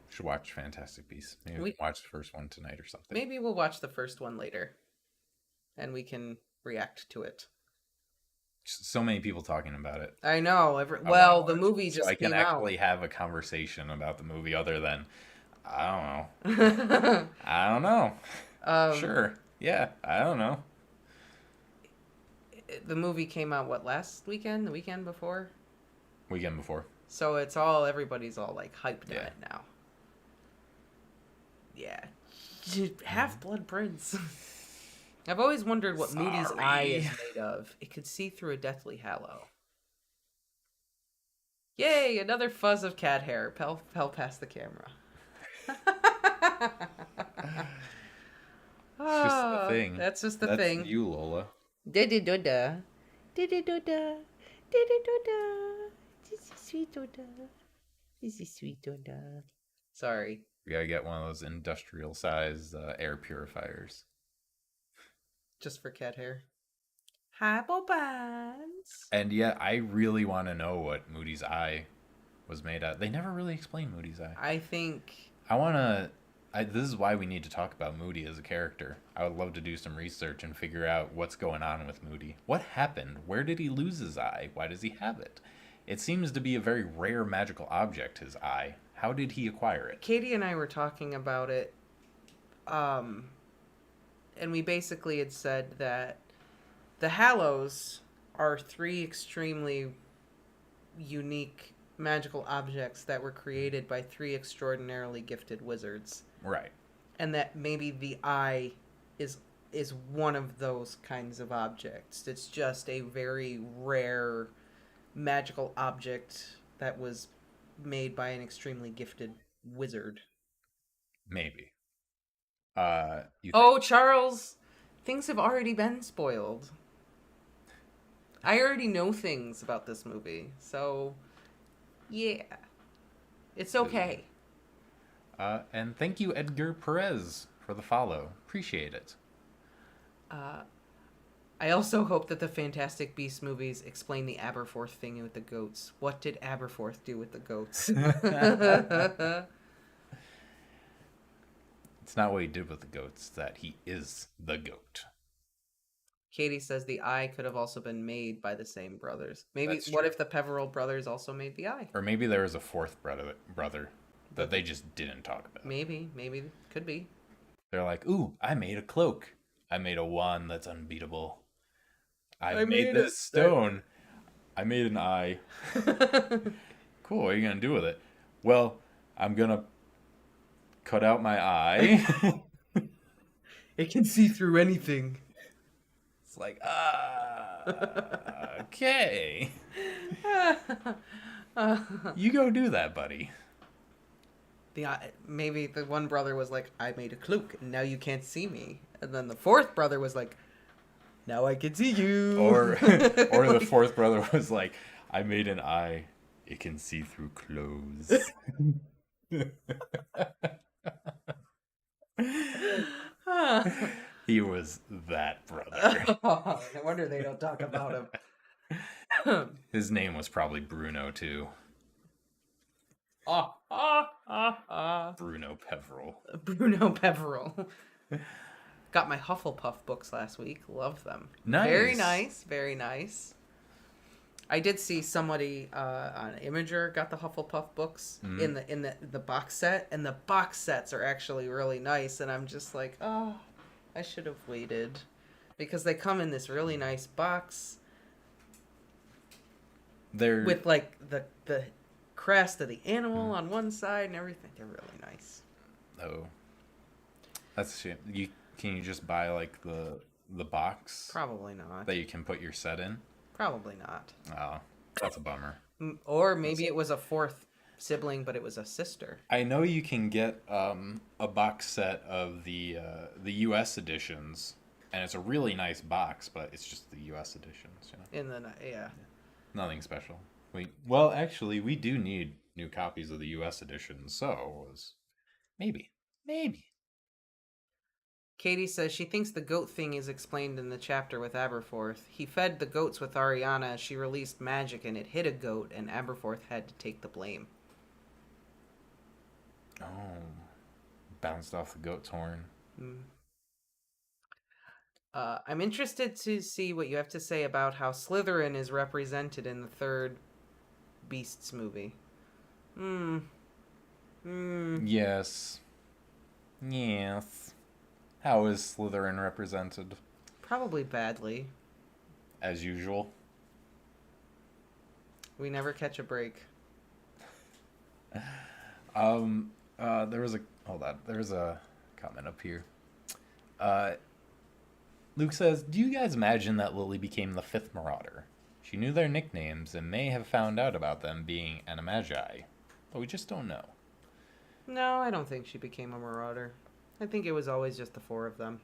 Should watch Fantastic Beasts. Maybe we can watch the first one tonight or something. Maybe we'll watch the first one later. And we can react to it. So many people talking about it. I know. The movie just came out. I can actually have a conversation about the movie other than, I don't know. I don't know. Sure. Yeah, I don't know. The movie came out, last weekend? The weekend before? Weekend before. So everybody's all like hyped on it now. Yeah. Half-Blood Prince. I've always wondered what Moody's eye is made of. It could see through a deathly hallow. Yay, another fuzz of cat hair. Pell past the camera. It's just the thing. That's just the thing. That's you, Lola. Da-da-da-da. Da-da-da-da. Da-da-da-da. This is sweet Doda. This is sweet Doda. Sorry. We gotta get one of those industrial size air purifiers. Just for cat hair. Hi, Bobans. And yeah, I really want to know what Moody's eye was made of. They never really explained Moody's eye. I think... this is why we need to talk about Moody as a character. I would love to do some research and figure out what's going on with Moody. What happened? Where did he lose his eye? Why does he have it? It seems to be a very rare magical object, his eye. How did he acquire it? Katie and I were talking about it. And we basically had said that the Hallows are 3 extremely unique magical objects that were created by 3 extraordinarily gifted wizards. Right. And that maybe the eye is one of those kinds of objects. It's just a very rare magical object that was made by an extremely gifted wizard. Maybe. Charles, things have already been spoiled. I already know things about this movie, so yeah, it's okay. And thank you, Edgar Perez, for the follow. Appreciate it. I also hope that the Fantastic Beasts movies explain the Aberforth thing with the goats. What did Aberforth do with the goats? It's not what he did with the goats, that he is the goat. Katie says the eye could have also been made by the same brothers. Maybe, what if the Peveril brothers also made the eye? Or maybe there was a 4th brother that they just didn't talk about. Maybe, could be. They're like, ooh, I made a cloak. I made a wand that's unbeatable. I made this stone. I made an eye. Cool, what are you going to do with it? Well, I'm going to cut out my eye. It can see through anything. It's like, okay. You go do that, buddy. Maybe the one brother was like, I made a cloak, and now you can't see me. And then the 4th brother was like, now I can see you. Or the 4th brother was like, I made an eye. It can see through clothes. He was that brother. No wonder they don't talk about him. His name was probably Bruno, too. Bruno Peveril. Bruno Peveril. Got my Hufflepuff books last week. Love them. Nice. Very nice. Very nice. I did see somebody on Imager got the Hufflepuff books in the box set, and the box sets are actually really nice. And I'm just like, oh, I should have waited, because they come in this really nice box. They're with like the crest of the animal on one side and everything. They're really nice. Oh, that's a shame. Can you just buy like the box Probably not. that you can put your set in? Probably not. Oh, that's a bummer. Or maybe it was a fourth sibling, but it was a sister. I know you can get a box set of the U.S. editions, and it's a really nice box, but it's just the U.S. editions, you know. Yeah. Nothing special. Actually, we do need new copies of the U.S. edition, so maybe. Katie says she thinks the goat thing is explained in the chapter with Aberforth. He fed the goats with Ariana as she released magic, and it hit a goat, and Aberforth had to take the blame. Oh, bounced off the goat's horn. I'm interested to see what you have to say about how Slytherin is represented in the third Beasts movie. Yes. How is Slytherin represented? Probably badly. As usual. We never catch a break. There was a comment up here. Luke says, do you guys imagine that Lily became the fifth Marauder? She knew their nicknames and may have found out about them being animagi, but we just don't know. No, I don't think she became a Marauder. I think it was always just the four of them.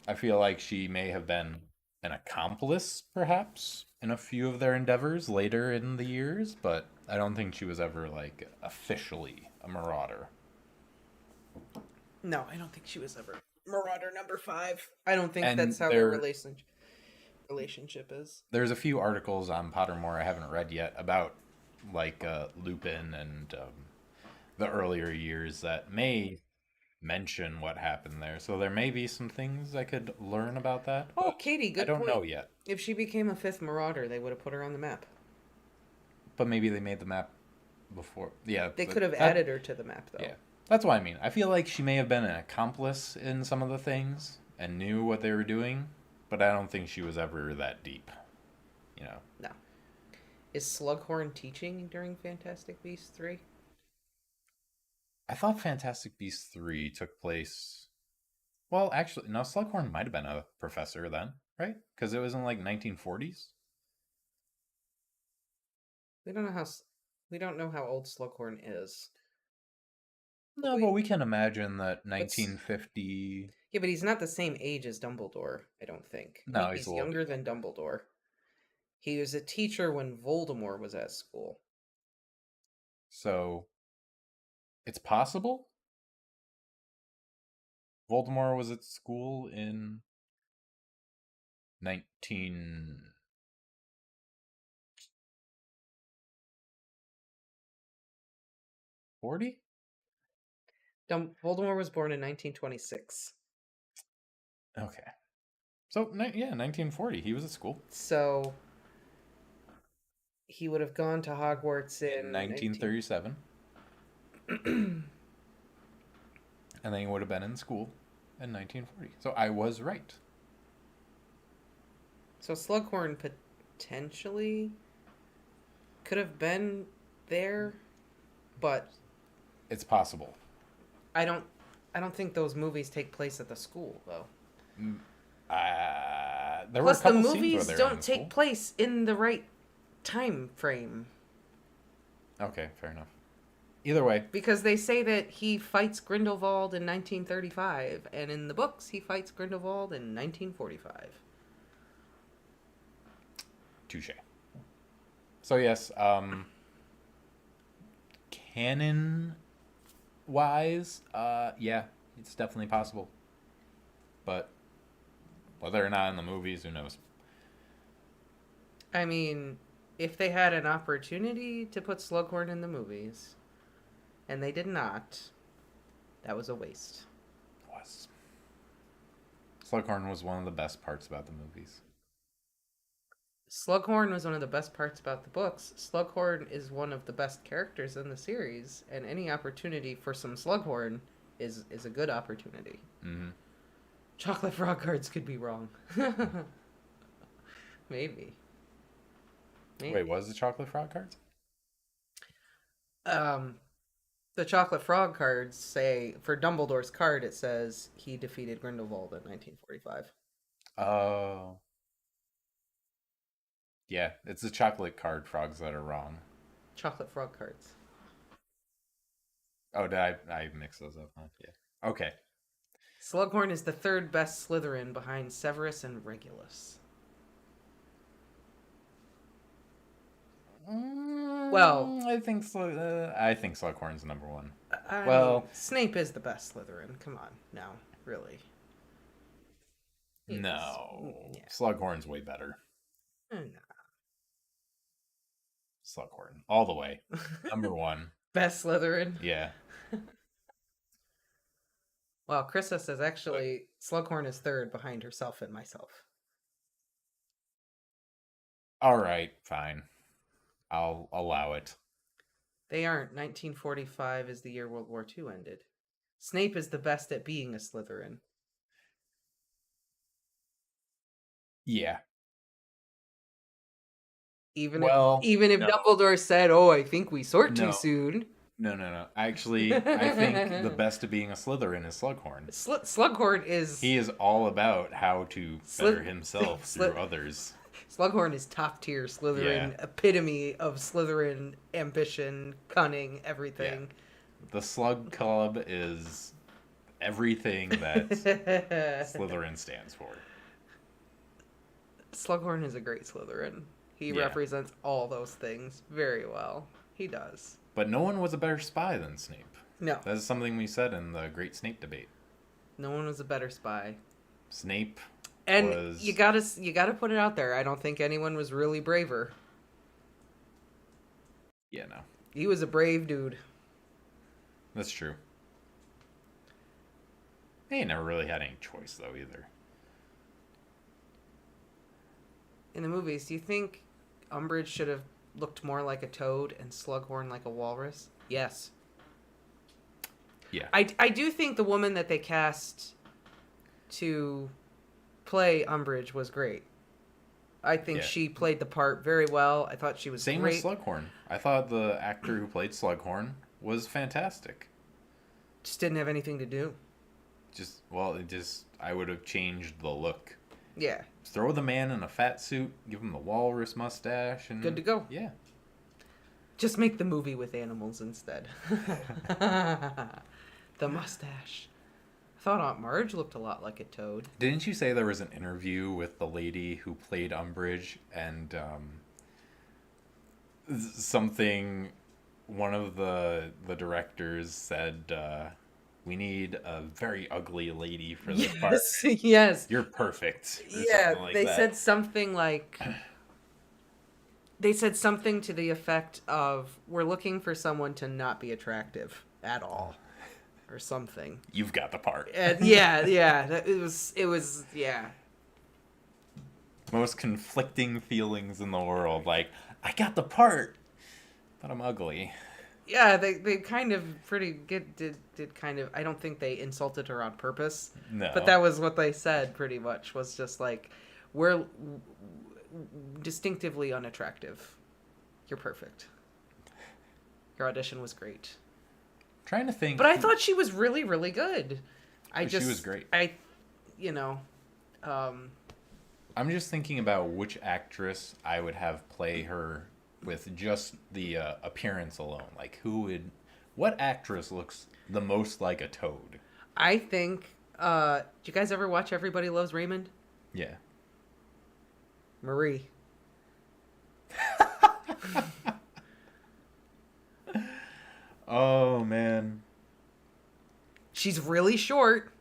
I feel like she may have been an accomplice, perhaps, in a few of their endeavors later in the years, but I don't think she was ever, like, officially a Marauder. No, I don't think she was ever Marauder number 5. I don't think And that's how their relationship is. There's a few articles on Pottermore I haven't read yet about, like, Lupin and the earlier years that may mention what happened there. So there may be some things I could learn about that. Oh, Katie, good point. I don't know yet. If she became a fifth Marauder, they would have put her on the map. But maybe they made the map before. Yeah. They could have added her to the map, though. Yeah. That's what I mean. I feel like she may have been an accomplice in some of the things and knew what they were doing, but I don't think she was ever that deep. You know? No. Is Slughorn teaching during Fantastic Beasts 3? I thought Fantastic Beasts 3 took place... Well, actually, no, Slughorn might have been a professor then, right? Because it was in, like, 1940s? We don't know how old Slughorn is. No, but we can imagine that 1950... Yeah, but he's not the same age as Dumbledore, I don't think. No, he's younger than Dumbledore. He was a teacher when Voldemort was at school. So, it's possible? Voldemort was at school in 1940? Voldemort was born in 1926. Okay. So, 1940. He was at school. So, he would have gone to Hogwarts in 1937. And then he would have been in school in 1940. So, I was right. So, Slughorn potentially could have been there, but... It's possible. I don't think those movies take place at the school, though. Plus, the movies don't take place in the right time frame. Okay, fair enough. Either way. Because they say that he fights Grindelwald in 1935, and in the books, he fights Grindelwald in 1945. Touche. So, yes, canon-wise, yeah, it's definitely possible. But whether or not in the movies, who knows? I mean, if they had an opportunity to put Slughorn in the movies, and they did not, that was a waste. Was. Slughorn was one of the best parts about the movies. Slughorn was one of the best parts about the books. Slughorn is one of the best characters in the series, and any opportunity for some Slughorn is a good opportunity. Mm-hmm. Chocolate frog cards could be wrong. Maybe. Wait, what was the chocolate frog cards? The chocolate frog cards say, for Dumbledore's card, it says he defeated Grindelwald in 1945. Oh. Yeah, it's the chocolate card frogs that are wrong. Chocolate frog cards. Oh, did I mix those up? Huh? Yeah. Okay. Slughorn is the third best Slytherin behind Severus and Regulus. Well, I think Slughorn's number one. I Well, mean, Snape is the best Slytherin. Come on, now, really. No, Yeah. Slughorn's way better. No. Slughorn, all the way, number one. Best Slytherin. Yeah. Well, Krista says actually Slughorn is third behind herself and myself. All right, fine. I'll allow it. They aren't. 1945 is the year World War II ended. Snape is the best at being a Slytherin. Yeah. Even Well, if no. Dumbledore said, "Oh, I think we sort No. too soon." No. Actually, I think the best at being a Slytherin is Slughorn. Slughorn is... He is all about how to better himself through others. Slughorn is top tier Slytherin, epitome of Slytherin ambition, cunning, everything. Yeah. The Slug Club is everything that Slytherin stands for. Slughorn is a great Slytherin. He represents all those things very well. He does. But no one was a better spy than Snape. No. That is something we said in the Great Snape debate. No one was a better spy. Snape and was... you gotta put it out there. I don't think anyone was really braver. Yeah, no. He was a brave dude. That's true. He never really had any choice, though, either. In the movies, do you think Umbridge should have looked more like a toad and Slughorn like a walrus? Yes. Yeah. I do think the woman that they cast to play Umbridge was great. I think she played the part very well. I thought she was Same great. with Slughorn. I thought the actor who played Slughorn was fantastic. Just didn't have anything to do. I would have changed the look. Yeah. Throw the man in a fat suit, give him the walrus mustache, and... Good to go. Yeah. Just make the movie with animals instead. The mustache. I thought Aunt Marge looked a lot like a toad. Didn't you say there was an interview with the lady who played Umbridge and one of the directors said, we need a very ugly lady for this part. Yes. You're perfect. Yeah, like they that. said something like... They said something to the effect of, we're looking for someone to not be attractive at all. Or something. You've got the part. And it was. Most conflicting feelings in the world. Like, I got the part, but I'm ugly. Yeah, they kind of pretty good did kind of. I don't think they insulted her on purpose. No. But that was what they said pretty much, was just like, we're distinctively unattractive. You're perfect. Your audition was great. Trying to think. But I thought she was really, really good. She was great. I'm just thinking about which actress I would have play her with just the appearance alone. Like, what actress looks the most like a toad? I think, did you guys ever watch Everybody Loves Raymond? Yeah. Marie. Oh, man. She's really short.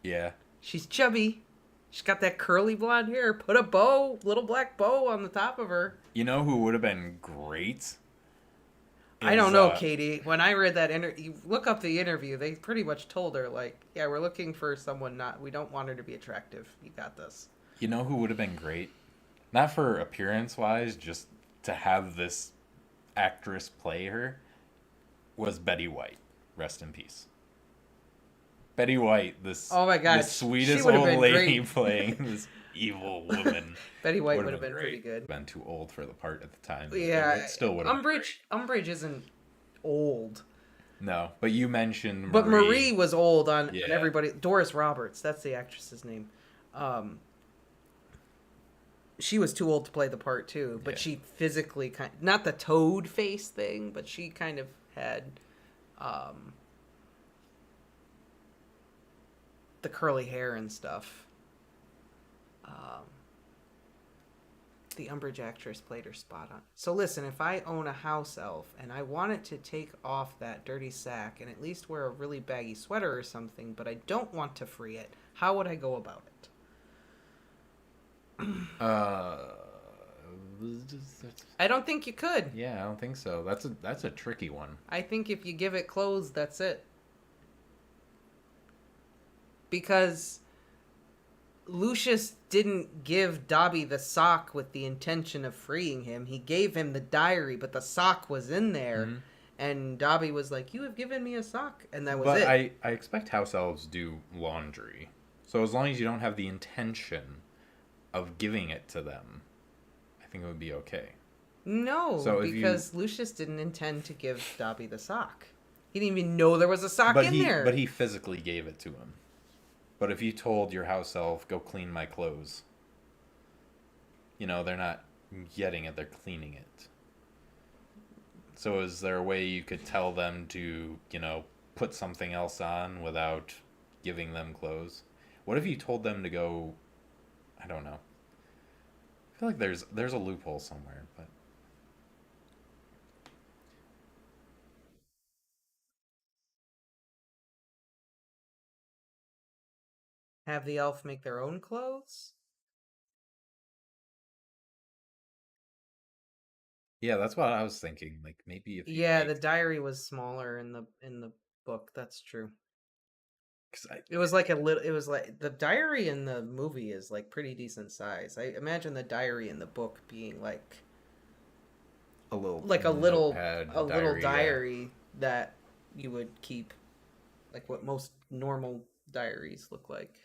Yeah. She's chubby. She's got that curly blonde hair. Put a bow, little black bow on the top of her. You know who would have been great? I don't know, Katie. When I read that you look up the interview, they pretty much told her, like, yeah, we're looking for someone we don't want her to be attractive. You got this. You know who would have been great? Not for appearance-wise, just to have this actress play her, was Betty White. Rest in peace. Betty White, oh my God, the sweetest old lady playing this evil woman. Betty White would have been pretty good. Been too old for the part at the time. Yeah, it still would have. Umbridge isn't old. No, but you mentioned Marie. But Marie was old on everybody. Doris Roberts, that's the actress's name. She was too old to play the part too, but she physically not the toad face thing, but she kind of had the curly hair and stuff. The Umbridge actress played her spot on. So listen, if I own a house elf and I want it to take off that dirty sack and at least wear a really baggy sweater or something, but I don't want to free it, how would I go about it? I don't think you could. Yeah, I don't think so. That's a tricky one. I think if you give it clothes, that's it. Because Lucius didn't give Dobby the sock with the intention of freeing him. He gave him the diary, but the sock was in there. Mm-hmm. And Dobby was like, you have given me a sock. And that was it. But I expect house elves do laundry. So as long as you don't have the intention of giving it to them, I think it would be okay. No, because Lucius didn't intend to give Dobby the sock. He didn't even know there was a sock in there. But he physically gave it to him. But if you told your house elf, go clean my clothes, they're not getting it, they're cleaning it. So is there a way you could tell them to, put something else on without giving them clothes? What if you told them to go, I don't know. I feel like there's a loophole somewhere, but... Have the elf make their own clothes? Yeah, that's what I was thinking. Like maybe if the diary was smaller in the book. That's true. It was like the diary in the movie is like pretty decent size. I imagine the diary in the book being like a little diary that you would keep, like what most normal diaries look like.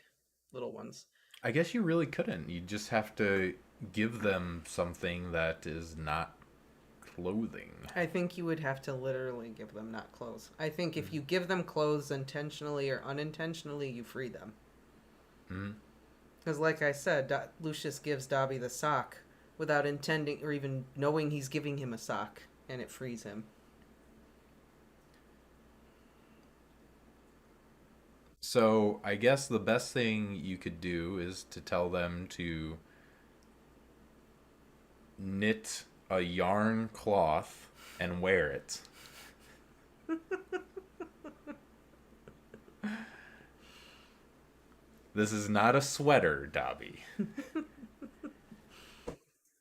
Little ones. I guess you really couldn't. You just have to give them something that is not clothing. I think you would have to literally give them not clothes. I think if you give them clothes intentionally or unintentionally, you free them. Because like I said, Lucius gives Dobby the sock without intending or even knowing he's giving him a sock, and it frees him. So I guess the best thing you could do is to tell them to knit a yarn cloth and wear it. This is not a sweater, Dobby.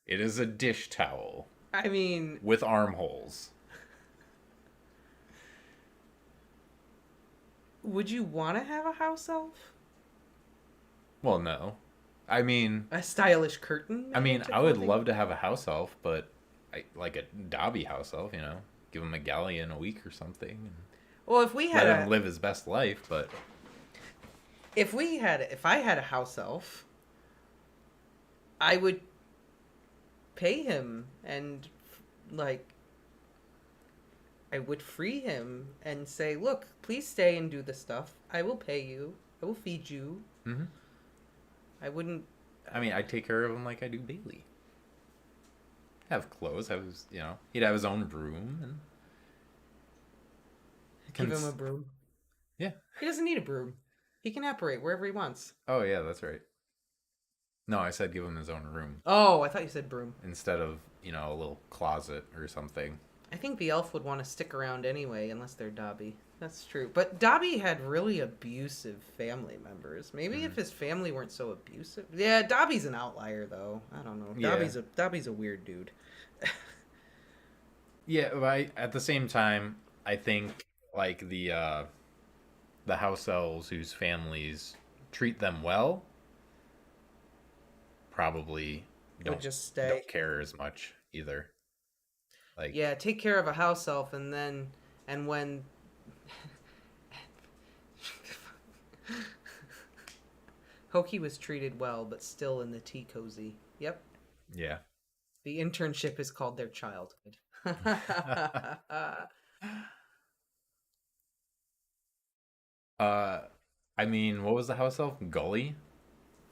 It is a dish towel. I mean... with armholes. Would you want to have a house elf? Well, no. I mean... a stylish curtain? I mean, I would love to have a house elf, but like a Dobby house elf, give him a galleon a week or something. Well, if we had let him live his best life, but... If I had a house elf, I would pay him and, like... I would free him and say, look, please stay and do the stuff. I will pay you. I will feed you. Mm-hmm. I wouldn't... I mean, I'd take care of him like I do Bailey. Have clothes. He'd have his own broom. And give him a broom? Yeah. He doesn't need a broom. He can apparate wherever he wants. Oh, yeah, that's right. No, I said give him his own room. Oh, I thought you said broom. Instead of, a little closet or something. I think the elf would want to stick around anyway, unless they're Dobby. That's true. But Dobby had really abusive family members. Maybe if his family weren't so abusive. Yeah, Dobby's an outlier though. I don't know. Yeah. Dobby's a weird dude. Yeah, but at the same time, I think like the house elves whose families treat them well probably Would just stay. don't care as much either. Like Yeah, take care of a house elf and when Hokey was treated well, but still in the tea cozy. Yep. yeah. The internship is called their childhood. I mean, what was the house elf? Gully?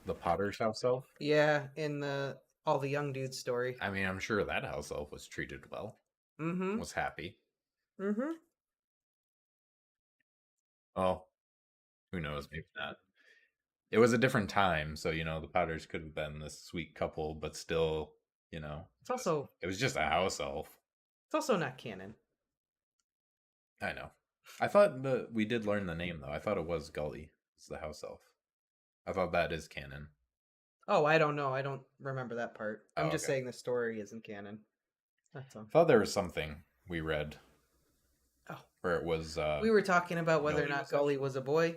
The Potter's house elf? Yeah, in the all the young dudes story. I mean, I'm sure that house elf was treated well. Mm-hmm. Was happy. Mm-hmm. Oh, who knows? Maybe not. It was a different time, so the Potters could have been this sweet couple, but still, it was just a house elf. It's also not canon. I know. I thought we did learn the name though. I thought it was Gully. It's the house elf. I thought that is canon. Oh, I don't know. I don't remember that part. I'm just okay. saying the story isn't canon. That's all. I thought there was something we read. Oh. Where it was we were talking about whether or Gully not Gully was a boy.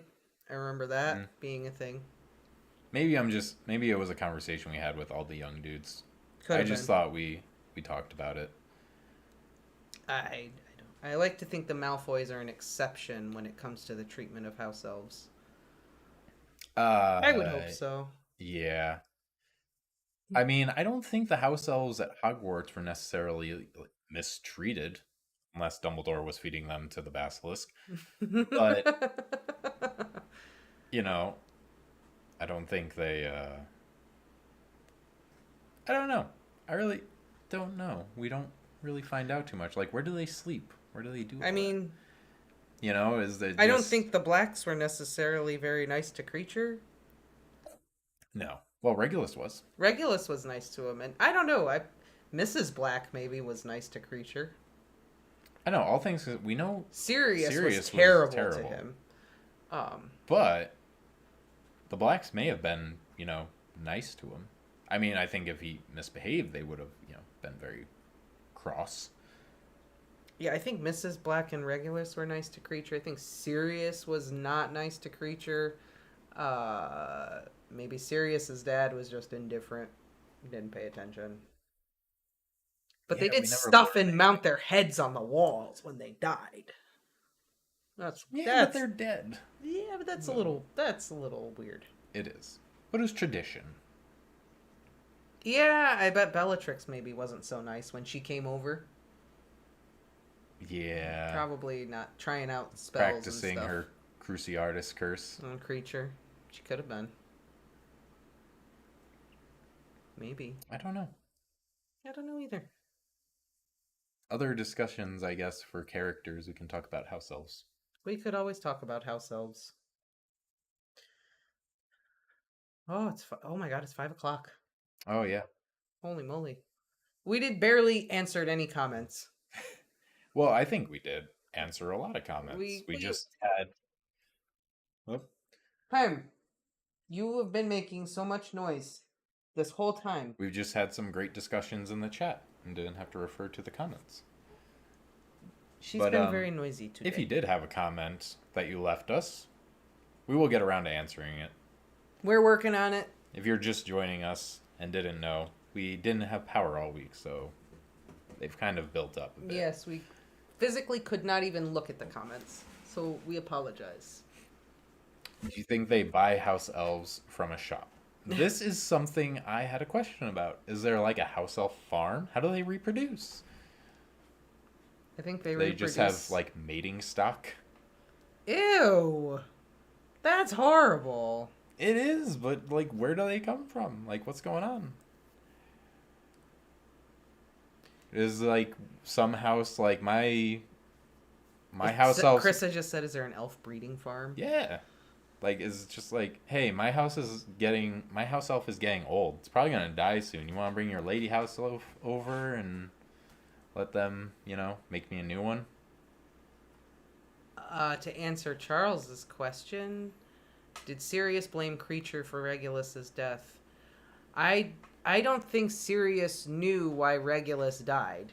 I remember that being a thing. Maybe it was a conversation we had with all the young dudes. I just thought we talked about it. I don't. I like to think the Malfoys are an exception when it comes to the treatment of house elves. I would hope so. Yeah. I mean, I don't think the house elves at Hogwarts were necessarily mistreated, unless Dumbledore was feeding them to the basilisk. But, I don't think they, I don't know. I really don't know. We don't really find out too much. Like, where do they sleep? Where do they do I mean... is there I don't think the Blacks were necessarily very nice to Creature. No. Well, Regulus was. Regulus was nice to him, and I don't know. Mrs. Black maybe was nice to Creature. I know, all things we know. Sirius was terrible to him. But the Blacks may have been, nice to him. I mean, I think if he misbehaved, they would have, been very cross. Yeah, I think Mrs. Black and Regulus were nice to Creature. I think Sirius was not nice to Creature. Maybe Sirius's dad was just indifferent. Didn't pay attention. But they did stuff and mount their heads on the walls when they died. But they're dead. Yeah, but that's a little weird. It is. But it's tradition. Yeah, I bet Bellatrix maybe wasn't so nice when she came over. Yeah. Probably not trying out spells Practicing and stuff. her Cruciatus curse. On Creature. She could have been. Maybe. I don't know. I don't know either. Other discussions, I guess, for characters, we can talk about house elves. We could always talk about house elves. Oh, oh my god, it's 5:00. Oh, yeah. Holy moly. We did barely answered any comments. Well, I think we did answer a lot of comments. We just had... Oh. Pam, you have been making so much noise this whole time. We've just had some great discussions in the chat and didn't have to refer to the comments. She's been very noisy today. If you did have a comment that you left us, we will get around to answering it. We're working on it. If you're just joining us and didn't know, we didn't have power all week, so they've kind of built up a bit. Yes, we physically could not even look at the comments, so we apologize. Do you think they buy house elves from a shop? This is something I had a question about. Is there like a house elf farm? How do they reproduce? I think they just have like mating stock. Ew. That's horrible. It is, but like where do they come from? Like what's going on? Is like some house like my house elf. Chris has just said, is there an elf breeding farm? Yeah. Like, it's just like, hey, my house elf is getting old. It's probably going to die soon. You want to bring your lady house elf over and let them, make me a new one? To answer Charles's question, did Sirius blame Creature for Regulus's death? I don't think Sirius knew why Regulus died.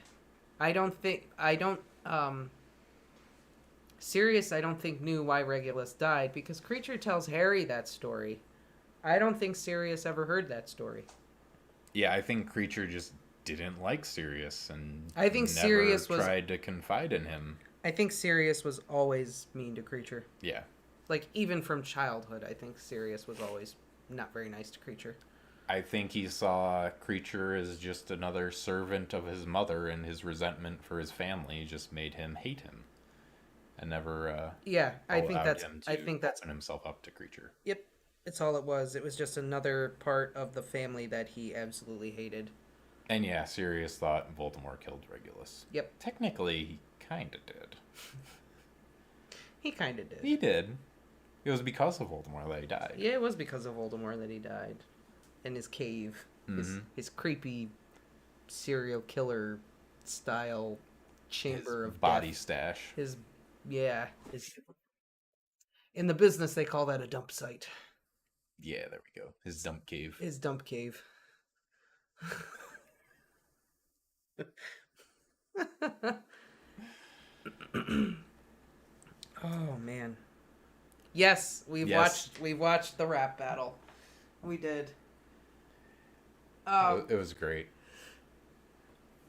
Sirius, I don't think, knew why Regulus died because Creature tells Harry that story. I don't think Sirius ever heard that story. Yeah, I think Creature just didn't like Sirius and I think never Sirius tried to confide in him. I think Sirius was always mean to Creature. Yeah. Like, even from childhood, I think Sirius was always not very nice to Creature. I think he saw Creature as just another servant of his mother, and his resentment for his family just made him hate him. And never I think that's open himself up to Creature. Yep. It's all it was. It was just another part of the family that he absolutely hated. And yeah, Sirius thought Voldemort killed Regulus. Yep. Technically, he kind of did. He kind of did. He did. It was because of Voldemort that he died. Yeah, it was because of Voldemort that he died. In his cave. Mm-hmm. His creepy serial killer style chamber His of body death. stash. In the business, they call that a dump site. Yeah, there we go. His dump cave. His dump cave. Oh man. Yes, we've watched the rap battle. We did. It was great.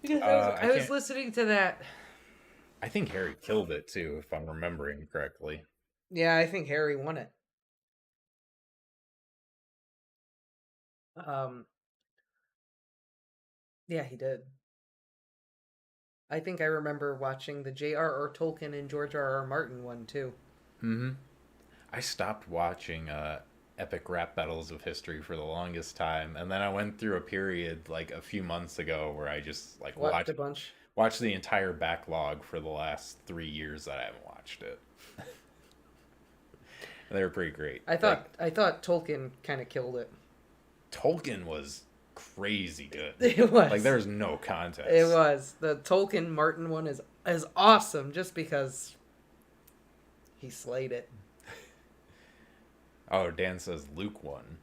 Because I was listening to that. I think Harry killed it too, if I'm remembering correctly. Yeah, I think Harry won it. Yeah, he did. I think I remember watching the J.R.R. Tolkien and George R.R. Martin one too. Mm-hmm. I stopped watching epic rap battles of history for the longest time, and then I went through a period like a few months ago where I just like Watched a bunch. Watched the entire backlog for the last 3 years that I haven't watched it. They were pretty great. I thought Tolkien kind of killed it. Tolkien was crazy good. It was. Like, there's no contest. It was. The Tolkien Martin one is awesome just because he slayed it. Oh, Dan says Luke won.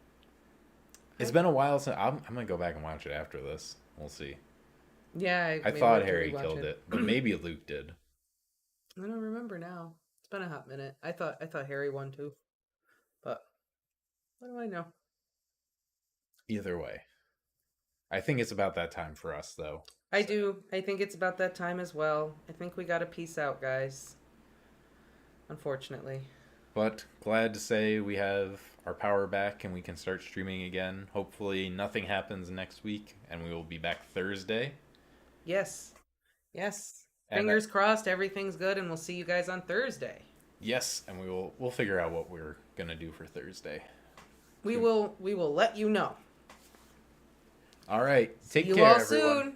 It's been a while since... I'm going to go back and watch it after this. We'll see. Yeah. I thought Harry killed it, but maybe Luke did. I don't remember now. It's been a hot minute. I thought Harry won too. But what do I know? Either way. I think it's about that time for us, though. I do. I think it's about that time as well. I think we got to peace out, guys. Unfortunately. But glad to say we have our power back and we can start streaming again. Hopefully nothing happens next week and we will be back Thursday. Yes. Fingers crossed, everything's good, and we'll see you guys on Thursday. Yes, and we'll figure out what we're gonna do for Thursday. We will let you know. All right. Take care, See you all everyone. soon.